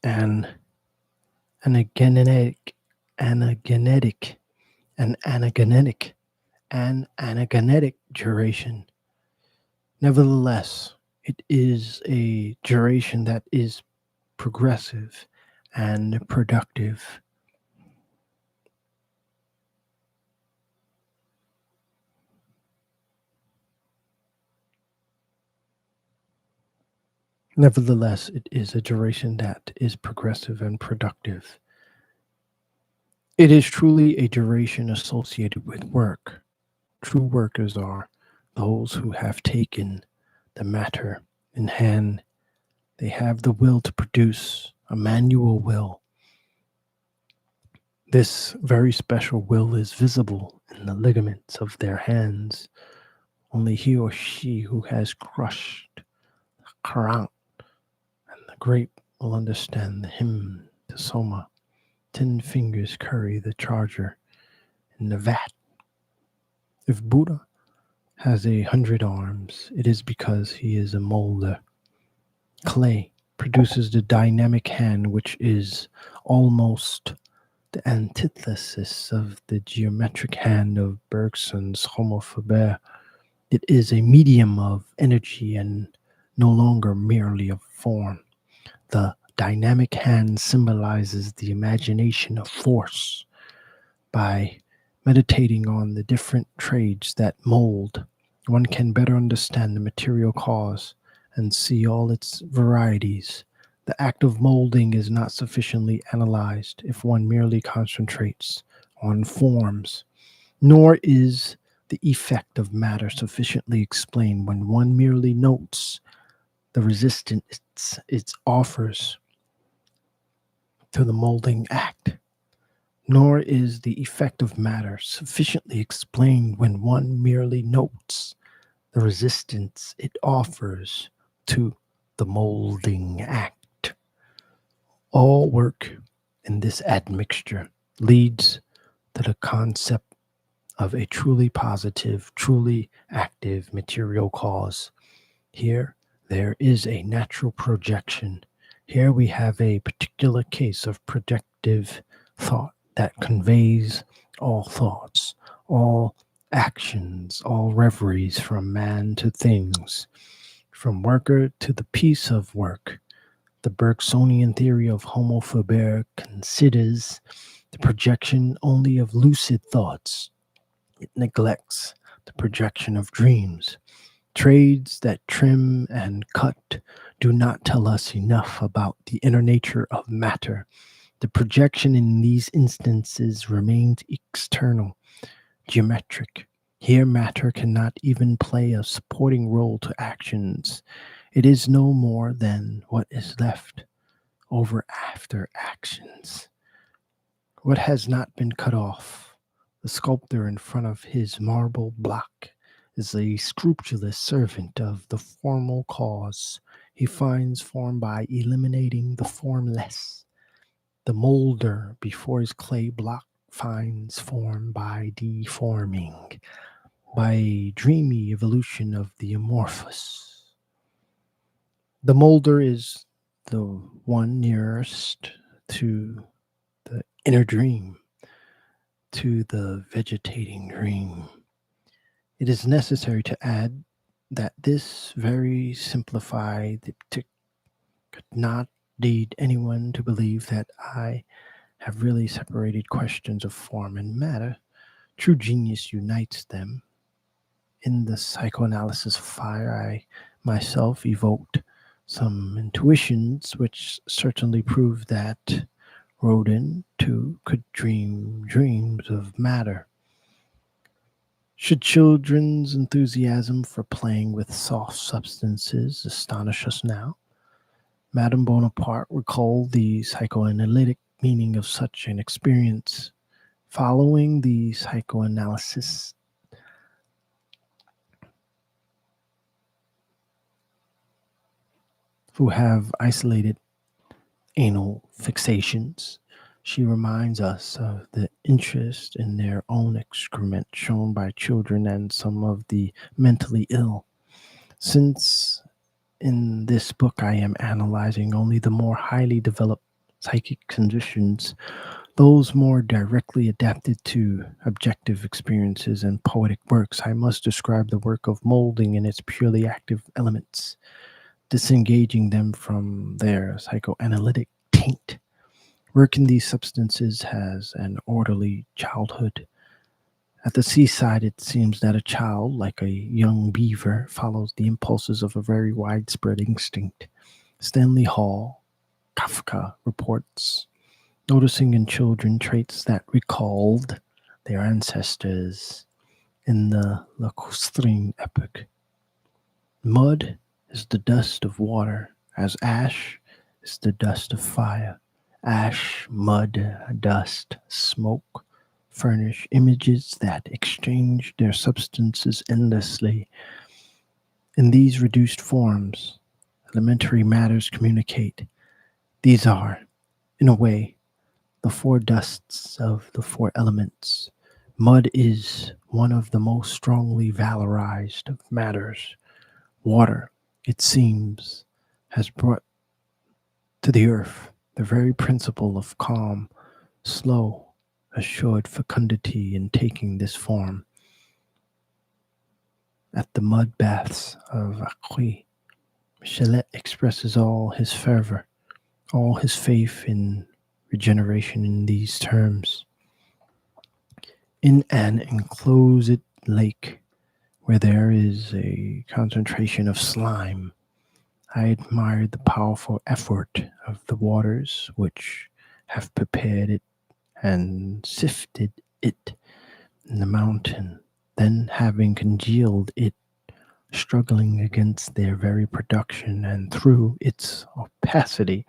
And anagenetic, anagenetic, an anagenetic, an anagenetic duration. Nevertheless, it is a duration that is progressive and productive. Nevertheless, it is a duration that is progressive and productive. It is truly a duration associated with work. True workers are those who have taken the matter in hand. They have the will to produce, a manual will. This very special will is visible in the ligaments of their hands. Only he or she who has crushed the currant and the grape will understand the hymn to Soma. 10 fingers curry the charger in the vat. If Buddha has 100 arms, it is because he is a molder. Clay produces the dynamic hand, which is almost the antithesis of the geometric hand of Bergson's Homo faber. It is a medium of energy and no longer merely of form. The dynamic hand symbolizes the imagination of force. By meditating on the different trades that mold, one can better understand the material cause and see all its varieties. The act of molding is not sufficiently analyzed if one merely concentrates on forms, nor is the effect of matter sufficiently explained when one merely notes the resistance it offers to the molding act. Nor is the effect of matter sufficiently explained when one merely notes the resistance it offers to the molding act. All work in this admixture leads to the concept of a truly positive, truly active material cause. Here, there is a natural projection. Here we have a particular case of projective thought that conveys all thoughts, all actions, all reveries from man to things, from worker to the piece of work. The Bergsonian theory of Homo faber considers the projection only of lucid thoughts. It neglects the projection of dreams. Trades that trim and cut do not tell us enough about the inner nature of matter. The projection in these instances remains external, geometric. Here, matter cannot even play a supporting role to actions. It is no more than what is left over after actions. What has not been cut off? The sculptor in front of his marble block is a scrupulous servant of the formal cause. He finds form by eliminating the formless. The molder before his clay block finds form by deforming, by a dreamy evolution of the amorphous. The molder is the one nearest to the inner dream, to the vegetating dream. It is necessary to add that this very simplified diptych could not lead anyone to believe that I have really separated questions of form and matter. True genius unites them. In the psychoanalysis of fire, I myself evoked some intuitions which certainly prove that rodent too could dream dreams of matter. Should children's enthusiasm for playing with soft substances astonish us now? Madame Bonaparte recalled the psychoanalytic meaning of such an experience. Following the psychoanalysis who have isolated anal fixations, she reminds us of the interest in their own excrement shown by children and some of the mentally ill. Since in this book I am analyzing only the more highly developed psychic conditions, those more directly adapted to objective experiences and poetic works, I must describe the work of molding in its purely active elements, disengaging them from their psychoanalytic taint. Work in these substances has an orderly childhood. At the seaside, it seems that a child, like a young beaver, follows the impulses of a very widespread instinct. Stanley Hall, Kafka reports, noticing in children traits that recalled their ancestors in the lacustrine epoch. Mud is the dust of water, as ash is the dust of fire. Ash, mud, dust, smoke furnish images that exchange their substances endlessly. In these reduced forms, elementary matters communicate. These are, in a way, the four dusts of the four elements. Mud is one of the most strongly valorized of matters. Water, it seems, has brought to the earth the very principle of calm, slow, assured fecundity in taking this form. At the mud baths of Agni, Michelet expresses all his fervor, all his faith in regeneration in these terms. In an enclosed lake where there is a concentration of slime, I admired the powerful effort of the waters which have prepared it and sifted it in the mountain, then having congealed it, struggling against their very production and through its opacity,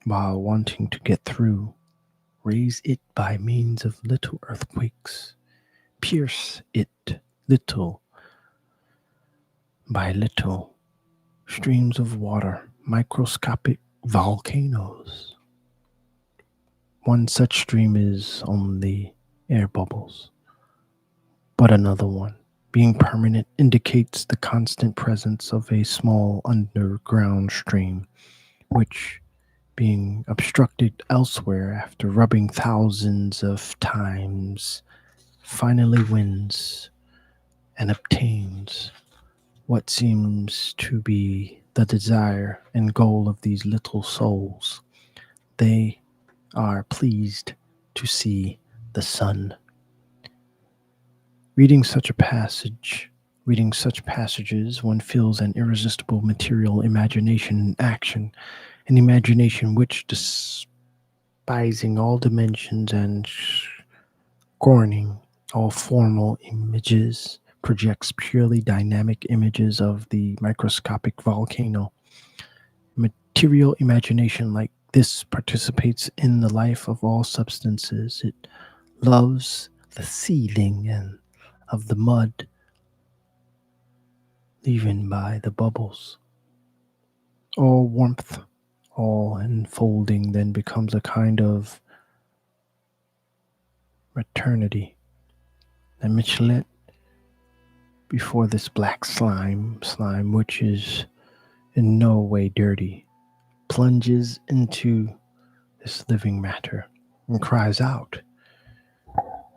while wanting to get through, raise it by means of little earthquakes, pierce it little by little, streams of water, microscopic volcanoes. One such stream is only air bubbles, but another one, being permanent, indicates the constant presence of a small underground stream, which, being obstructed elsewhere after rubbing thousands of times, finally wins and obtains what seems to be the desire and goal of these little souls. They are pleased to see the sun. Reading such passages, one feels an irresistible material imagination in action, an imagination which, despising all dimensions and scorning all formal images, projects purely dynamic images of the microscopic volcano. Material imagination like this participates in the life of all substances. It loves the seething and of the mud, even by the bubbles. All warmth, all enfolding, then becomes a kind of maternity. And Michelet, before this black slime which is in no way dirty, plunges into this living matter and cries out,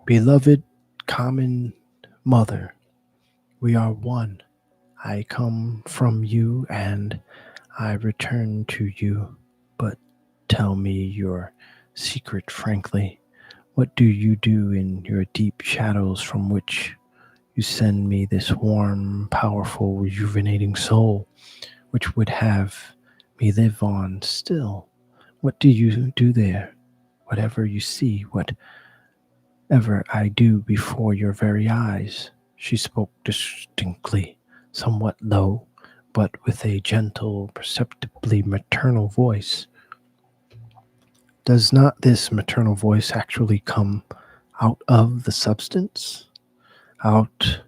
"Beloved common mother, we are one. I come from you and I return to you. But tell me your secret frankly. What do you do in your deep shadows from which you send me this warm, powerful, rejuvenating soul, which would have me live on still? What do you do there? Whatever you see, whatever I do before your very eyes. She spoke distinctly, somewhat low, but with a gentle, perceptibly maternal voice. Does not this maternal voice actually come out of the substance, out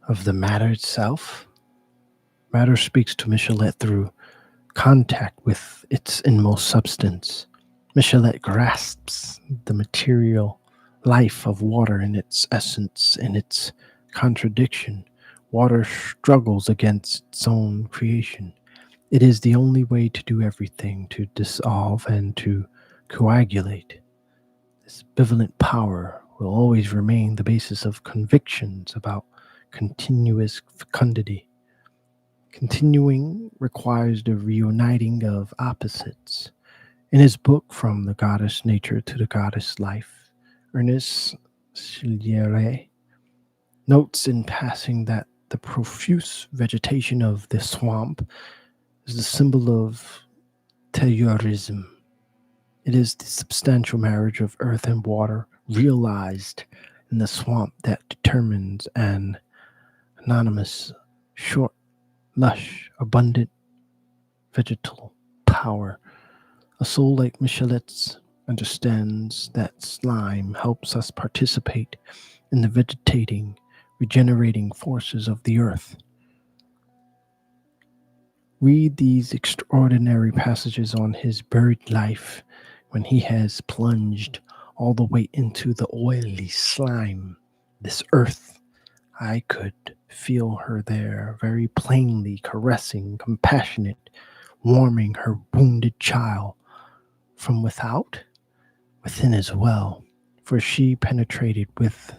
of the matter itself? Matter speaks to Michelet through contact with its inmost substance. Michelet grasps the material life of water in its essence, in its contradiction. Water struggles against its own creation. It is the only way to do everything, to dissolve and to coagulate. This bivalent power will always remain the basis of convictions about continuous fecundity. Continuing requires the reuniting of opposites. In his book, From the Goddess Nature to the Goddess Life, Ernest Chiliere notes in passing that the profuse vegetation of the swamp is the symbol of terrorism. It is the substantial marriage of earth and water realized in the swamp that determines an anonymous, short, lush, abundant vegetal power. A soul like Michelet's understands that slime helps us participate in the vegetating, regenerating forces of the earth. Read these extraordinary passages on his buried life when he has plunged all the way into the oily slime, this earth. I could feel her there, very plainly caressing, compassionate, warming her wounded child. From without, within as well, for she penetrated with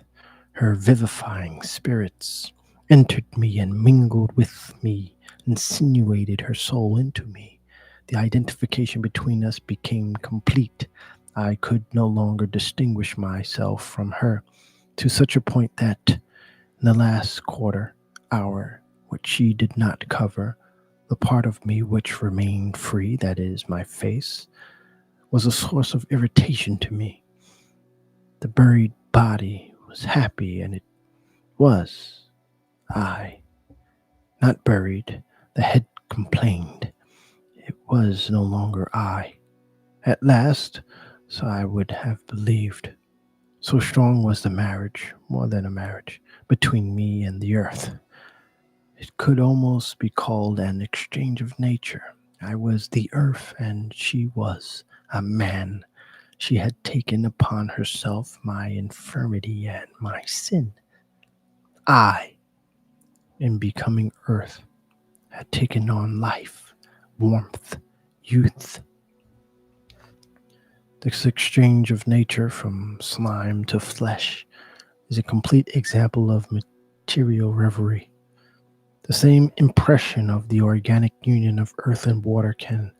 her vivifying spirits, entered me and mingled with me, insinuated her soul into me. The identification between us became complete. I could no longer distinguish myself from her, to such a point that in the last quarter hour, which she did not cover, the part of me which remained free, that is, my face, was a source of irritation to me. The buried body was happy, and it was I. Not buried, the head complained. It was no longer I. At last, so I would have believed. So strong was the marriage, more than a marriage, between me and the earth. It could almost be called an exchange of nature. I was the earth, and she was a man. She had taken upon herself my infirmity and my sin. I, in becoming earth, had taken on life, warmth, youth. This exchange of nature from slime to flesh is a complete example of material reverie. The same impression of the organic union of earth and water can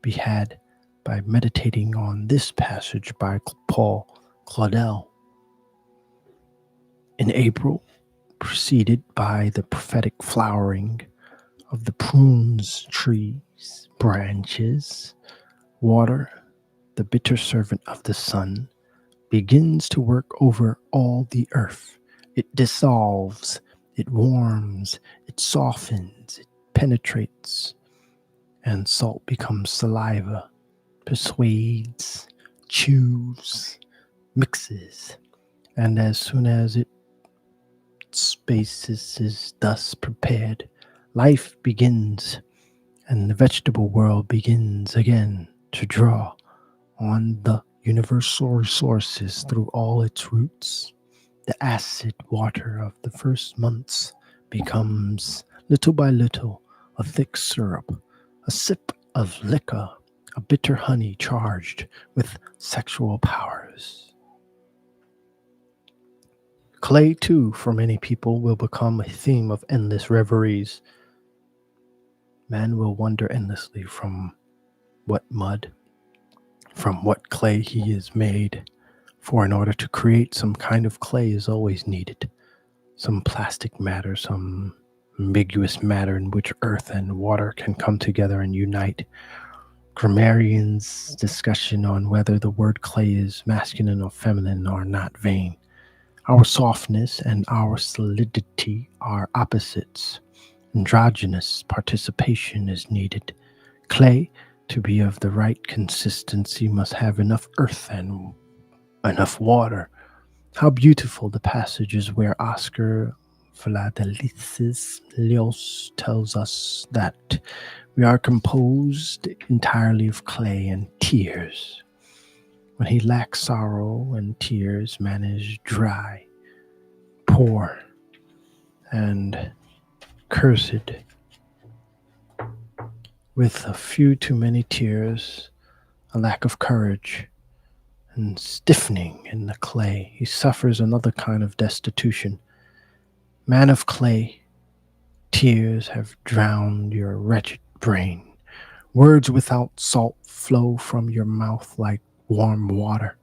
be had by meditating on this passage by Paul Claudel. In April, preceded by the prophetic flowering of the prunes trees, branches, water, the bitter servant of the sun, begins to work over all the earth. It dissolves, it warms, it softens, it penetrates, and salt becomes saliva, persuades, chews, mixes, and as soon as its space is thus prepared, life begins, and the vegetable world begins again to draw on the universal resources through all its roots. The acid water of the first months becomes, little by little, a thick syrup, a sip of liquor, a bitter honey charged with sexual powers. Clay, too, for many people, will become a theme of endless reveries. Man will wonder endlessly from what mud, from what clay he is made, for in order to create some kind of clay is always needed, some plastic matter, some ambiguous matter in which earth and water can come together and unite. grammarians' discussion on whether the word clay is masculine or feminine are not vain. Our softness and our solidity are opposites. Androgynous participation is needed. Clay, to be of the right consistency, must have enough earth and enough water. How beautiful the passages where Oscar Vladilis Leos tells us that we are composed entirely of clay and tears. When he lacks sorrow and tears, man is dry, poor, and cursed. With a few too many tears, a lack of courage, and stiffening in the clay, he suffers another kind of destitution. Man of clay, tears have drowned your wretched brain. Words without salt flow from your mouth like warm water.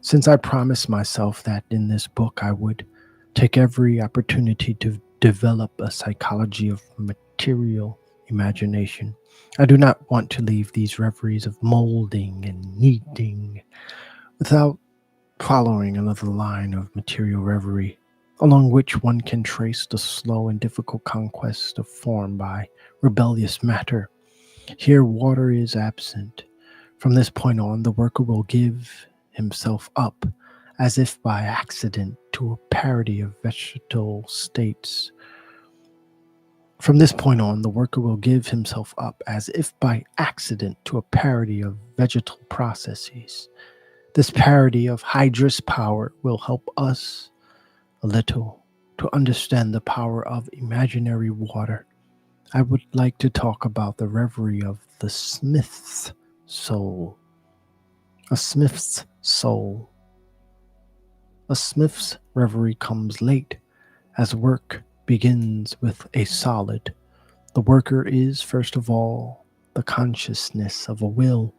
Since I promised myself that in this book I would take every opportunity to develop a psychology of material imagination, I do not want to leave these reveries of molding and kneading without following another line of material reverie, along which one can trace the slow and difficult conquest of form by rebellious matter. Here water is absent. From this point on, the worker will give himself up, as if by accident, to a parody of vegetal states. From this point on, the worker will give himself up, as if by accident, to a parody of vegetal processes. This parody of hydrous power will help us a little to understand the power of imaginary water. I would like to talk about the reverie of the smith's soul. A smith's soul. A smith's reverie comes late, as work begins with a solid. The worker is, first of all, the consciousness of a will.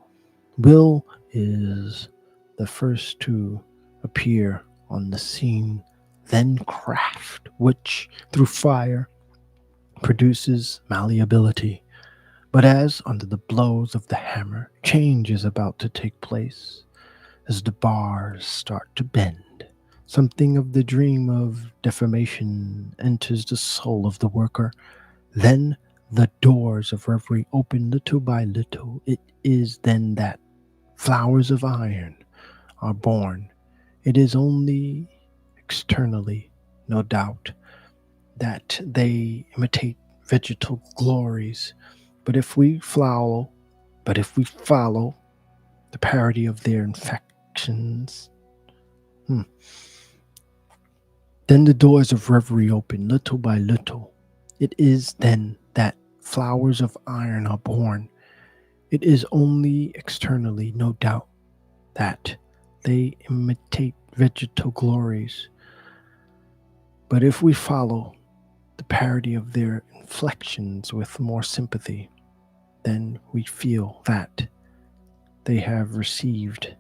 Will is the first to appear on the scene, then craft, which, through fire, produces malleability. But as, under the blows of the hammer, change is about to take place, as the bars start to bend, something of the dream of deformation enters the soul of the worker. Then the doors of reverie open little by little. It is then that flowers of iron are born. It is only externally, no doubt, that they imitate vegetal glories. But if we follow the parody of their infections, then the doors of reverie open little by little. It is then that flowers of iron are born. It is only externally, no doubt, that they imitate vegetal glories. But if we follow the parody of their inflections with more sympathy, then we feel that they have received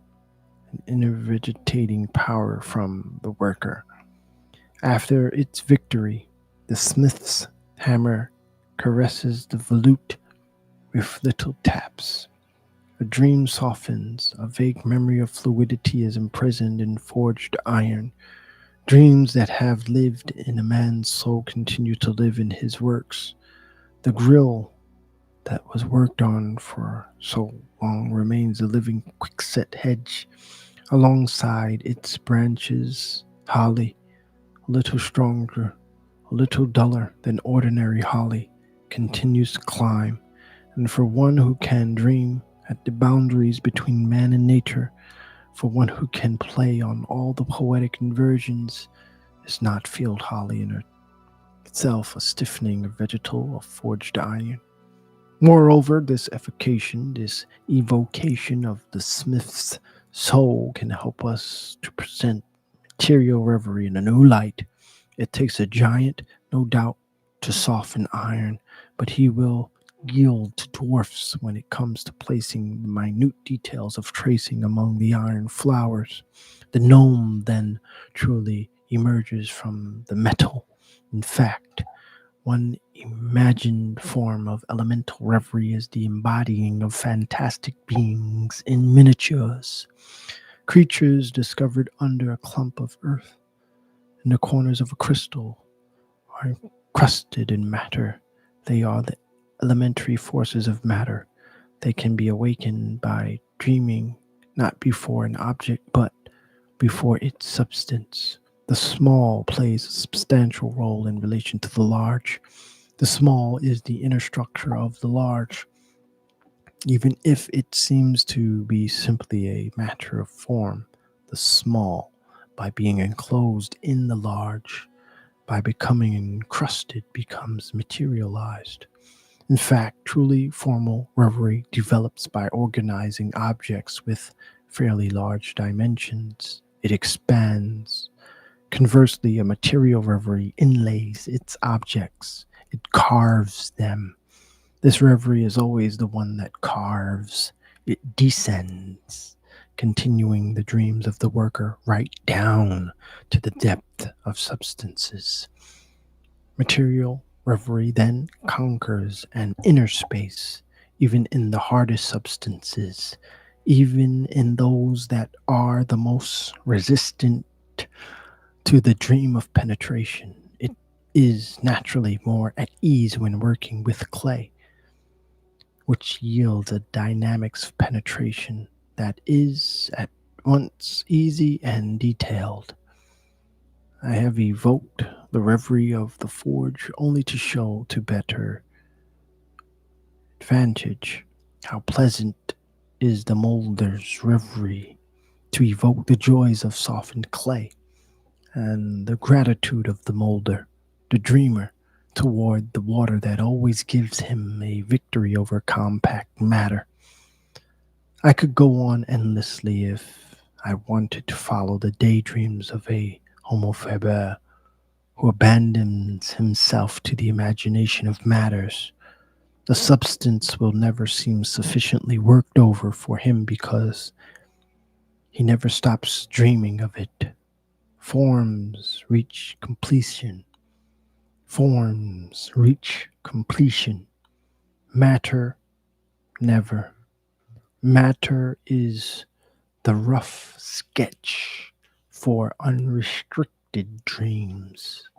an innervegetating power from the worker. After its victory, the smith's hammer caresses the volute with little taps. A dream softens, a vague memory of fluidity is imprisoned in forged iron. Dreams that have lived in a man's soul continue to live in his works. The grill that was worked on for so long remains a living quickset hedge. Alongside its branches, holly, a little stronger, a little duller than ordinary holly, continues to climb. And for one who can dream at the boundaries between man and nature, for one who can play on all the poetic inversions, is not field holly in itself a stiffening of vegetal or forged iron. Moreover, this evocation of the smith's soul can help us to present material reverie in a new light. It takes a giant, no doubt, to soften iron, but he will yield to dwarfs when it comes to placing the minute details of tracing among the iron flowers. The gnome then truly emerges from the metal. In fact, One imagined form of elemental reverie is the embodying of fantastic beings in miniatures, creatures discovered under a clump of earth in the corners of a crystal are encrusted in matter. They are the elementary forces of matter. They can be awakened by dreaming, not before an object, but before its substance. The small plays a substantial role in relation to the large. The small is the inner structure of the large, even if it seems to be simply a matter of form. The small, by being enclosed in the large, by becoming encrusted, becomes materialized. In fact, truly formal reverie develops by organizing objects with fairly large dimensions. It expands. Conversely, a material reverie inlays its objects, it carves them. This reverie is always the one that carves. It descends, continuing the dreams of the worker right down to the depth of substances. Material reverie then conquers an inner space, even in the hardest substances, even in those that are the most resistant to the dream of penetration. It is naturally more at ease when working with clay, which yields a dynamics of penetration that is at once easy and detailed. I have evoked the reverie of the forge only to show to better advantage how pleasant is the molder's reverie, to evoke the joys of softened clay and the gratitude of the molder, the dreamer, toward the water that always gives him a victory over compact matter. I could go on endlessly if I wanted to follow the daydreams of a homo faber who abandons himself to the imagination of matters. The substance will never seem sufficiently worked over for him because he never stops dreaming of it. Forms reach completion. Forms reach completion. Matter never. Matter is the rough sketch for unrestricted dreams.